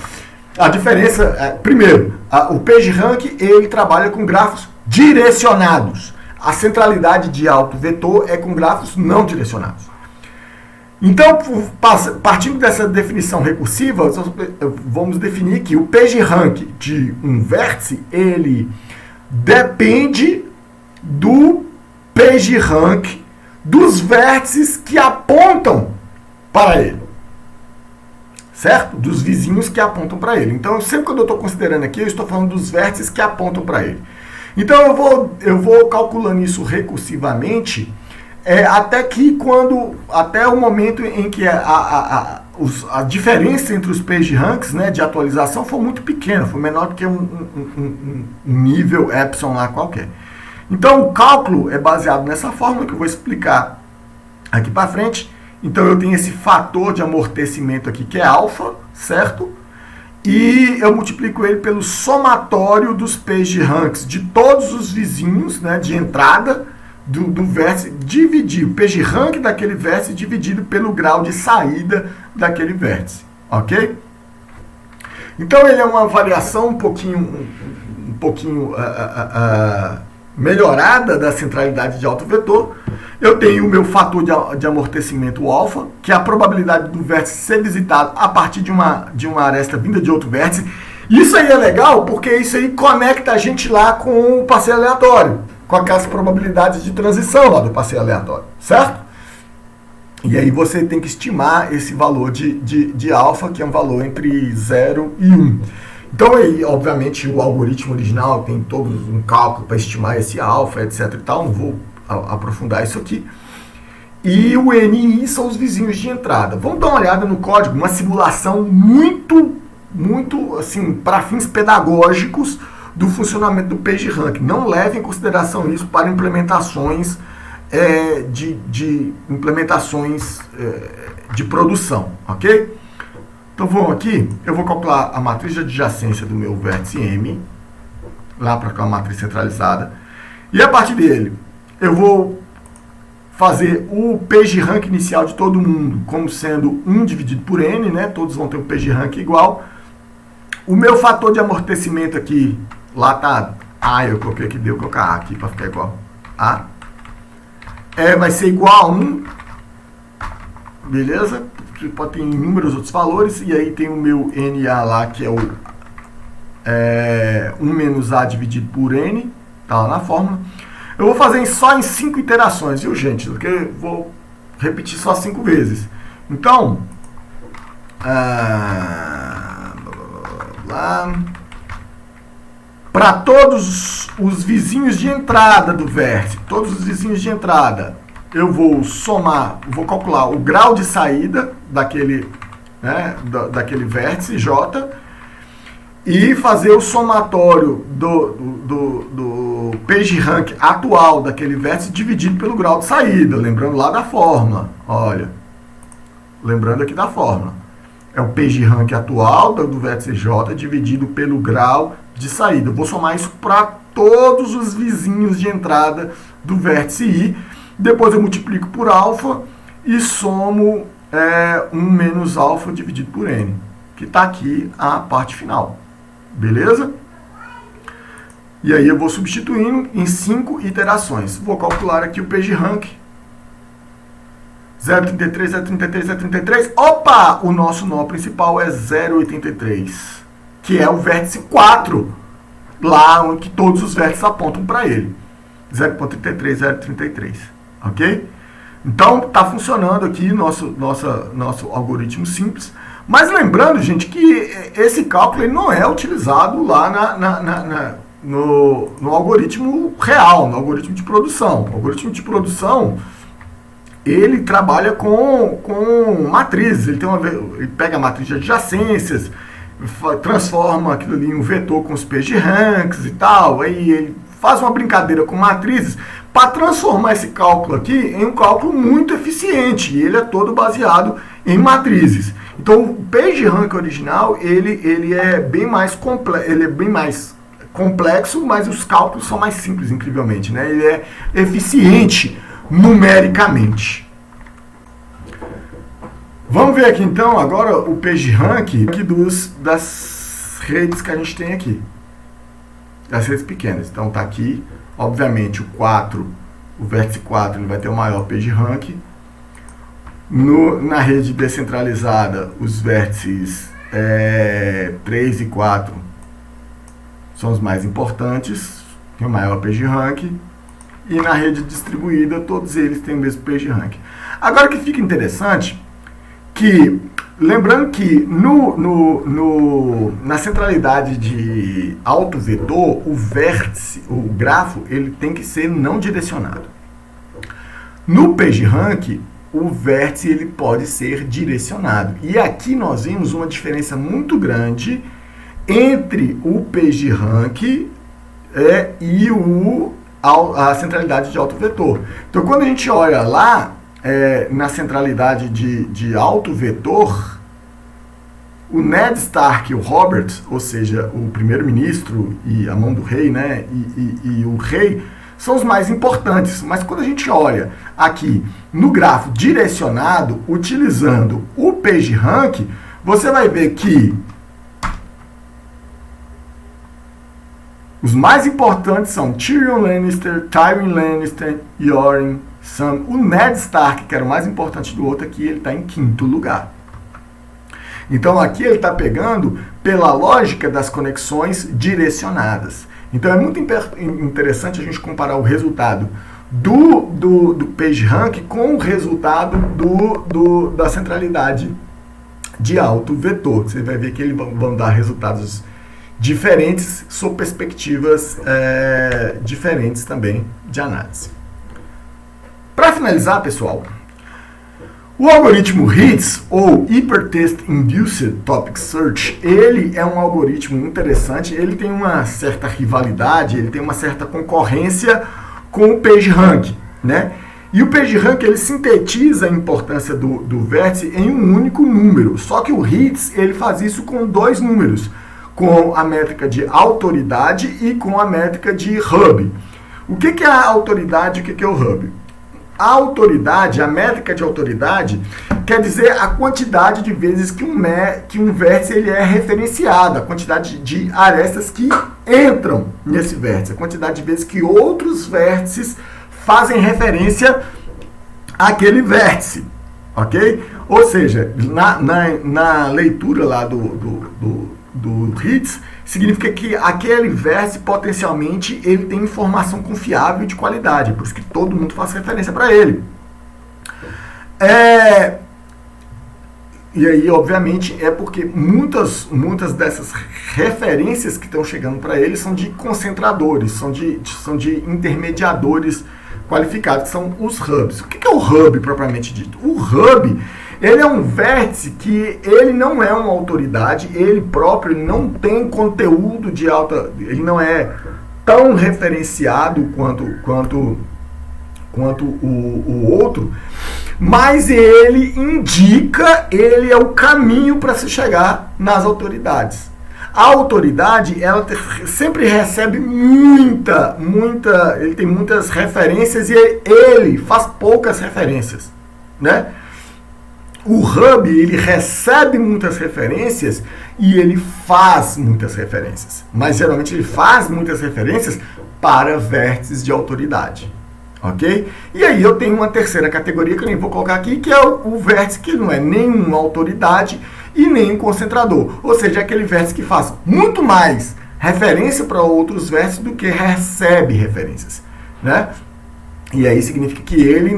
a diferença, primeiro, o PageRank ele trabalha com grafos direcionados. A centralidade de AutoVetor é com grafos não direcionados. Então, partindo dessa definição recursiva, vamos definir que o PageRank de um vértice, ele depende do PageRank dos vértices que apontam para ele. Certo? Dos vizinhos que apontam para ele. Então, sempre quando eu estou considerando aqui, eu estou falando dos vértices que apontam para ele. Então, eu vou calculando isso recursivamente, até o momento em que a diferença entre os PageRanks, né, de atualização for muito pequena, for menor do que um nível epsilon lá qualquer. Então, o cálculo é baseado nessa fórmula que eu vou explicar aqui para frente. Então, eu tenho esse fator de amortecimento aqui, que é alfa, certo? E eu multiplico ele pelo somatório dos PageRanks de todos os vizinhos, né, de entrada do vértice, dividir o PageRank daquele vértice dividido pelo grau de saída daquele vértice, ok? Então, ele é uma variação um pouquinho melhorada da centralidade de AutoVetor. Eu tenho o meu fator de amortecimento alfa, que é a probabilidade do vértice ser visitado a partir de uma aresta vinda de outro vértice. Isso aí é legal, porque isso aí conecta a gente lá com o passeio aleatório, com aquelas probabilidades de transição lá do passeio aleatório, certo? E aí você tem que estimar esse valor de alfa, que é um valor entre 0 e 1. Então, aí, obviamente, o algoritmo original tem todo um cálculo para estimar esse alfa, etc. e tal, não vou aprofundar isso aqui. E o NI são os vizinhos de entrada. Vamos dar uma olhada no código, uma simulação muito, assim, para fins pedagógicos do funcionamento do PageRank. Não leve em consideração isso para implementações de produção, ok? Então vamos aqui, eu vou calcular a matriz de adjacência do meu vértice M, lá para aquela matriz centralizada, e a partir dele eu vou fazer o PageRank inicial de todo mundo como sendo 1 dividido por N, né? Todos vão ter um PageRank igual. O meu fator de amortecimento aqui, lá tá A, eu coloquei aqui, deu colocar A aqui para ficar igual A. Vai ser igual a 1, beleza? Pode ter inúmeros outros valores, e aí tem o meu NA lá, que é o 1 menos A dividido por N, tá lá na fórmula. Eu vou fazer só em 5 iterações, viu, gente? Porque eu vou repetir só 5 vezes. Então, para todos os vizinhos de entrada do vértice, todos os vizinhos de entrada, eu vou somar, vou calcular o grau de saída daquele vértice J e fazer o somatório do PageRank atual daquele vértice dividido pelo grau de saída, lembrando lá da fórmula. Olha, lembrando aqui da fórmula. É o PageRank atual do vértice J dividido pelo grau de saída. Eu vou somar isso para todos os vizinhos de entrada do vértice I. Depois eu multiplico por alfa e somo 1 menos alfa dividido por N, que está aqui a parte final. Beleza? E aí eu vou substituindo em 5 iterações. Vou calcular aqui o PageRank. 0,33, 0,33, 0,33. Opa! O nosso nó principal é 0,83, que é o vértice 4, lá onde todos os vértices apontam para ele. 0,33, 0,33. Ok? Então, está funcionando aqui nosso algoritmo simples. Mas lembrando, gente, que esse cálculo ele não é utilizado lá no algoritmo real, no algoritmo de produção. O algoritmo de produção, ele trabalha com matrizes. Ele pega a matriz de adjacências, transforma aquilo ali em um vetor com os PageRanks e tal. Aí ele faz uma brincadeira com matrizes para transformar esse cálculo aqui em um cálculo muito eficiente. E ele é todo baseado em matrizes. Então o PageRank original ele é bem mais complexo, mas os cálculos são mais simples, incrivelmente, né? Ele é eficiente numericamente. Vamos ver aqui então agora o PageRank das redes que a gente tem aqui, das redes pequenas. Então tá aqui, obviamente o vértice 4 ele vai ter o maior PageRank. Na rede descentralizada, os vértices 3 e 4 são os mais importantes, tem o maior PageRank. E na rede distribuída, todos eles têm o mesmo PageRank. Agora, o que fica interessante, lembrando que na centralidade de autovetor, o vértice, o grafo, ele tem que ser não direcionado. No PageRank, o vértice ele pode ser direcionado. E aqui nós vemos uma diferença muito grande entre o PageRank e a centralidade de autovetor. Então, quando a gente olha lá na centralidade de autovetor, o Ned Stark e o Robert, ou seja, o primeiro-ministro e a mão do rei, né, e o rei, são os mais importantes. Mas quando a gente olha aqui no grafo direcionado, utilizando o PageRank, você vai ver que os mais importantes são Tyrion Lannister, Tywin Lannister, Yoren, Sam. O Ned Stark, que era o mais importante do outro, aqui ele está em 5º lugar. Então aqui ele está pegando pela lógica das conexões direcionadas. Então é muito interessante a gente comparar o resultado do PageRank com o resultado da centralidade de autovetor. Você vai ver que eles vão dar resultados diferentes sob perspectivas diferentes também de análise. Para finalizar, pessoal, o algoritmo HITS, ou Hypertext Induced Topic Search, ele é um algoritmo interessante, ele tem uma certa rivalidade, ele tem uma certa concorrência com o PageRank, né? E o PageRank, ele sintetiza a importância do vértice em um único número, só que o HITS, ele faz isso com 2 números, com a métrica de autoridade e com a métrica de hub. O que é a autoridade e o que é o hub? A autoridade, a métrica de autoridade, quer dizer a quantidade de vezes que um vértice ele é referenciado, a quantidade de arestas que entram nesse vértice, a quantidade de vezes que outros vértices fazem referência àquele vértice, ok? Ou seja, na leitura lá do HITS, significa que aquele vértice potencialmente ele tem informação confiável e de qualidade, por isso que todo mundo faz referência para ele. E aí, obviamente, é porque muitas dessas referências que estão chegando para ele são de concentradores, são de intermediadores qualificados, que são os hubs. O que é o hub propriamente dito? O hub, ele é um vértice que ele não é uma autoridade, ele próprio não tem conteúdo de alta, ele não é tão referenciado quanto o outro, mas ele indica, ele é o caminho para se chegar nas autoridades. A autoridade, ela sempre recebe ele tem muitas referências e ele faz poucas referências, né? O hub, ele recebe muitas referências e ele faz muitas referências. Mas, geralmente, ele faz muitas referências para vértices de autoridade. Ok? E aí eu tenho uma terceira categoria que eu nem vou colocar aqui, que é o vértice que não é nenhuma autoridade e nem um concentrador. Ou seja, é aquele vértice que faz muito mais referência para outros vértices do que recebe referências, né? E aí significa que ele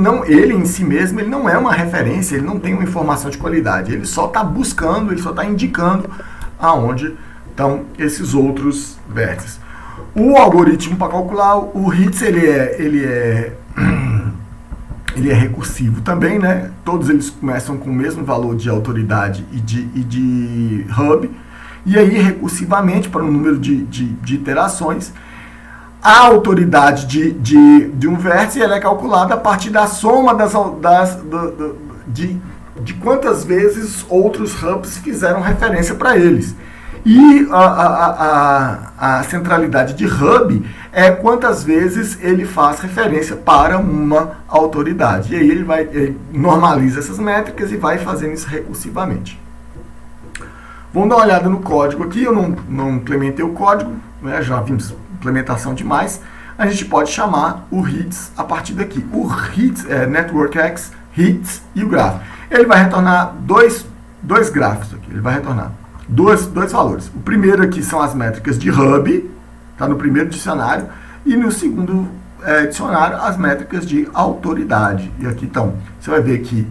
em si mesmo, ele não é uma referência, ele não tem uma informação de qualidade, ele só está buscando, ele só está indicando aonde estão esses outros vértices. O algoritmo para calcular o HITS, ele é recursivo também, né? Todos eles começam com o mesmo valor de autoridade e de hub, e aí recursivamente, para um número de iterações, a autoridade de um vértice ela é calculada a partir da soma de de quantas vezes outros hubs fizeram referência para eles. E a centralidade de hub é quantas vezes ele faz referência para uma autoridade. E aí ele normaliza essas métricas e vai fazendo isso recursivamente. Vamos dar uma olhada no código aqui. Eu não implementei o código, né, já vimos implementação demais. A gente pode chamar o hits a partir daqui. O hits é networkx, hits e o grafo. Ele vai retornar dois gráficos aqui. Ele vai retornar dois valores. O primeiro aqui são as métricas de hub, está no primeiro dicionário, e no segundo dicionário as métricas de autoridade. E aqui então, você vai ver que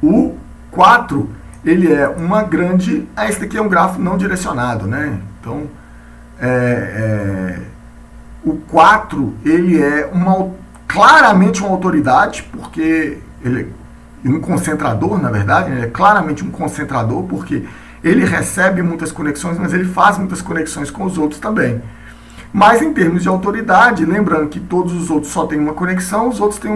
o 4, ele é uma grande... esse daqui é um grafo não direcionado, né? Então, o 4, ele é claramente uma autoridade, porque ele é um concentrador, na verdade, ele é claramente um concentrador, porque ele recebe muitas conexões, mas ele faz muitas conexões com os outros também. Mas em termos de autoridade, lembrando que todos os outros só têm uma conexão, os outros têm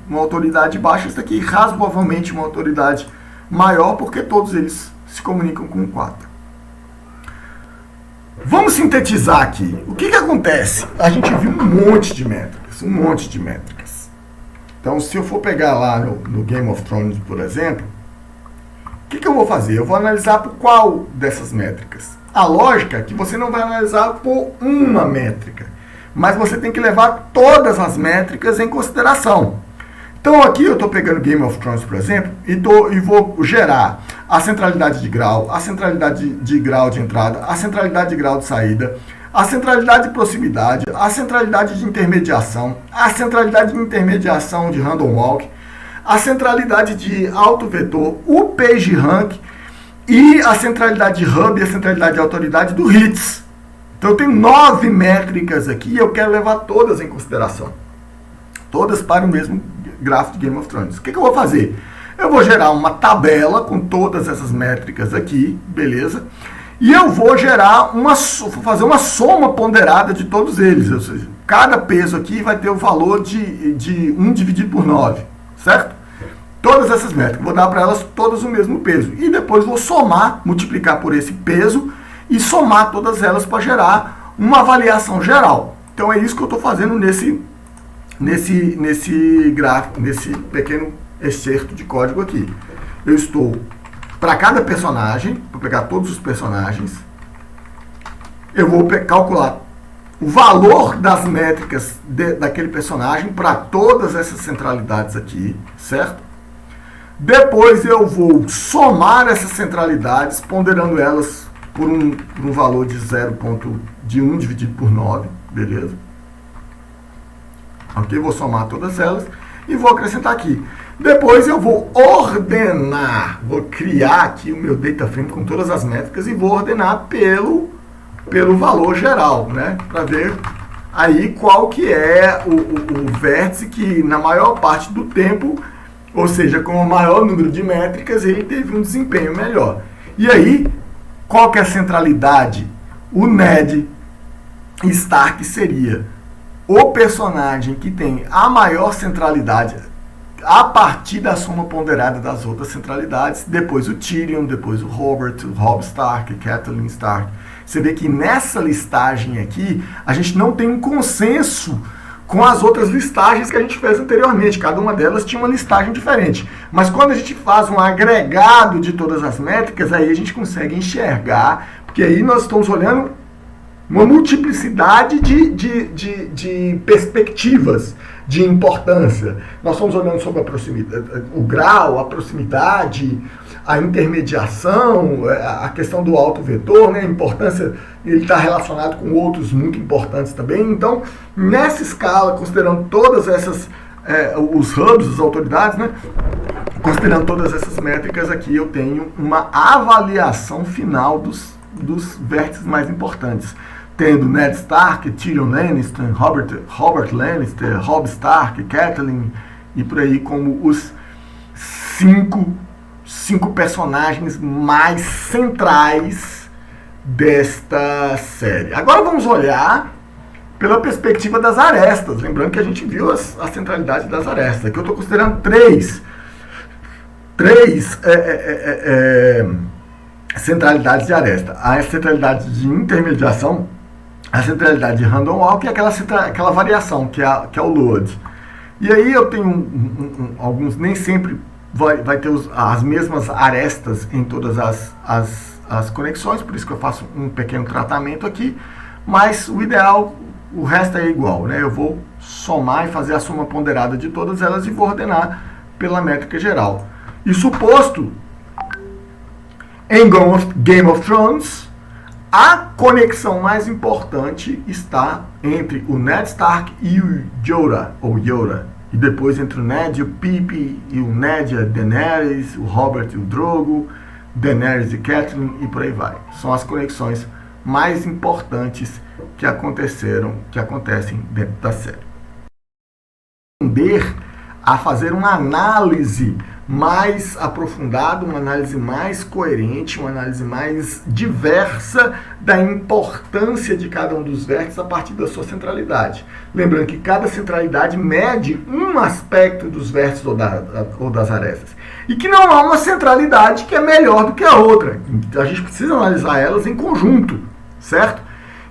uma autoridade baixa, esse daqui razoavelmente uma autoridade maior, porque todos eles se comunicam com o 4. Vamos sintetizar aqui. O que acontece? A gente viu um monte de métricas, Então, se eu for pegar lá no Game of Thrones, por exemplo, o que eu vou fazer? Eu vou analisar por qual dessas métricas? A lógica é que você não vai analisar por uma métrica, mas você tem que levar todas as métricas em consideração. Então aqui eu estou pegando Game of Thrones, por exemplo, e vou gerar a centralidade de grau, a centralidade de grau de entrada, a centralidade de grau de saída, a centralidade de proximidade, a centralidade de intermediação, a centralidade de intermediação de random walk, a centralidade de auto-vetor, o PageRank e a centralidade de hub e a centralidade de autoridade do hits. Então eu tenho 9 métricas aqui e eu quero levar todas em consideração. Todas para o mesmo gráfico de Game of Thrones. O que eu vou fazer? Eu vou gerar uma tabela com todas essas métricas aqui, beleza? E eu vou gerar fazer uma soma ponderada de todos eles. Ou seja, cada peso aqui vai ter o valor de 1 dividido por 9, certo? Todas essas métricas, vou dar para elas todas o mesmo peso. E depois vou somar, multiplicar por esse peso e somar todas elas para gerar uma avaliação geral. Então é isso que eu estou fazendo nesse gráfico, nesse pequeno excerto de código aqui. Eu estou, para cada personagem, vou pegar todos os personagens, eu vou calcular o valor das métricas daquele personagem para todas essas centralidades aqui, certo? Depois eu vou somar essas centralidades, ponderando elas por um valor de 1 dividido por 9, beleza? Ok, vou somar todas elas e vou acrescentar aqui. Depois eu vou ordenar, vou criar aqui o meu data frame com todas as métricas e vou ordenar pelo valor geral, né? Para ver aí qual que é o vértice que na maior parte do tempo, ou seja, com o maior número de métricas, ele teve um desempenho melhor. E aí, qual que é a centralidade? O Ned Stark seria o personagem que tem a maior centralidade a partir da soma ponderada das outras centralidades. Depois o Tyrion, depois o Robert, o Robb Stark, Catelyn Stark. Você vê que nessa listagem aqui, a gente não tem um consenso com as outras listagens que a gente fez anteriormente. Cada uma delas tinha uma listagem diferente. Mas quando a gente faz um agregado de todas as métricas, aí a gente consegue enxergar, porque aí nós estamos olhando uma multiplicidade de perspectivas de importância. Nós estamos olhando sobre a proximidade, o grau, a proximidade, a intermediação, a questão do auto-vetor, né? A importância, ele está relacionado com outros muito importantes também. Então, nessa escala, considerando todas essas, os hubs, as autoridades, né? Considerando todas essas métricas aqui, eu tenho uma avaliação final dos vértices mais importantes. Tendo Ned Stark, Tyrion Lannister, Robert Lannister, Robb Stark, Catelyn e por aí como os cinco personagens mais centrais desta série. Agora vamos olhar pela perspectiva das arestas. Lembrando que a gente viu a centralidade das arestas. Aqui eu estou considerando 3 três centralidades de aresta. A centralidade de intermediação, a centralidade de random walk e aquela variação, que é o load. E aí eu tenho alguns, nem sempre vai ter as mesmas arestas em todas as conexões, por isso que eu faço um pequeno tratamento aqui, mas o ideal, o resto é igual, né? Eu vou somar e fazer a soma ponderada de todas elas e vou ordenar pela métrica geral. E suposto, em Game of Thrones, a conexão mais importante está entre o Ned Stark e o Yoda, e depois entre o Ned e o Pippin, e o Ned e a Daenerys, o Robert e o Drogo, Daenerys e Catelyn, e por aí vai. São as conexões mais importantes que acontecem dentro da série. Aprender a fazer uma análise mais aprofundada, uma análise mais coerente, uma análise mais diversa da importância de cada um dos vértices a partir da sua centralidade. Lembrando que cada centralidade mede um aspecto dos vértices ou das arestas. E que não há uma centralidade que é melhor do que a outra. A gente precisa analisar elas em conjunto, certo?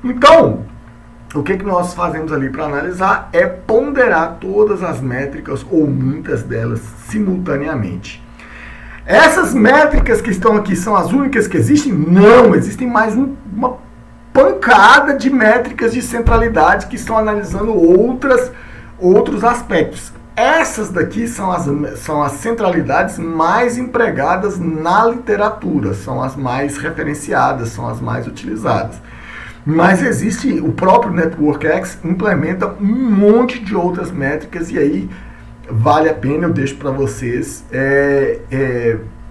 Então, o que nós fazemos ali para analisar é ponderar todas as métricas, ou muitas delas, simultaneamente. Essas métricas que estão aqui são as únicas que existem? Não, existem mais uma pancada de métricas de centralidade que estão analisando outros aspectos. Essas daqui são as centralidades mais empregadas na literatura, são as mais referenciadas, são as mais utilizadas. Mas existe, o próprio NetworkX implementa um monte de outras métricas e aí vale a pena, eu deixo para vocês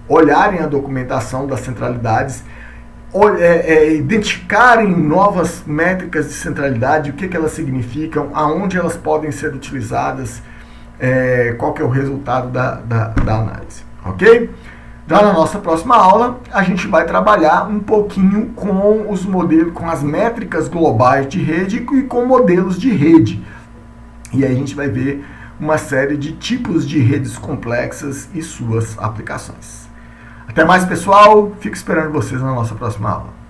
olharem a documentação das centralidades, identificarem novas métricas de centralidade, o que elas significam, aonde elas podem ser utilizadas, qual que é o resultado da análise, ok? Já na nossa próxima aula, a gente vai trabalhar um pouquinho com os modelos, com as métricas globais de rede e com modelos de rede. E aí a gente vai ver uma série de tipos de redes complexas e suas aplicações. Até mais, pessoal. Fico esperando vocês na nossa próxima aula.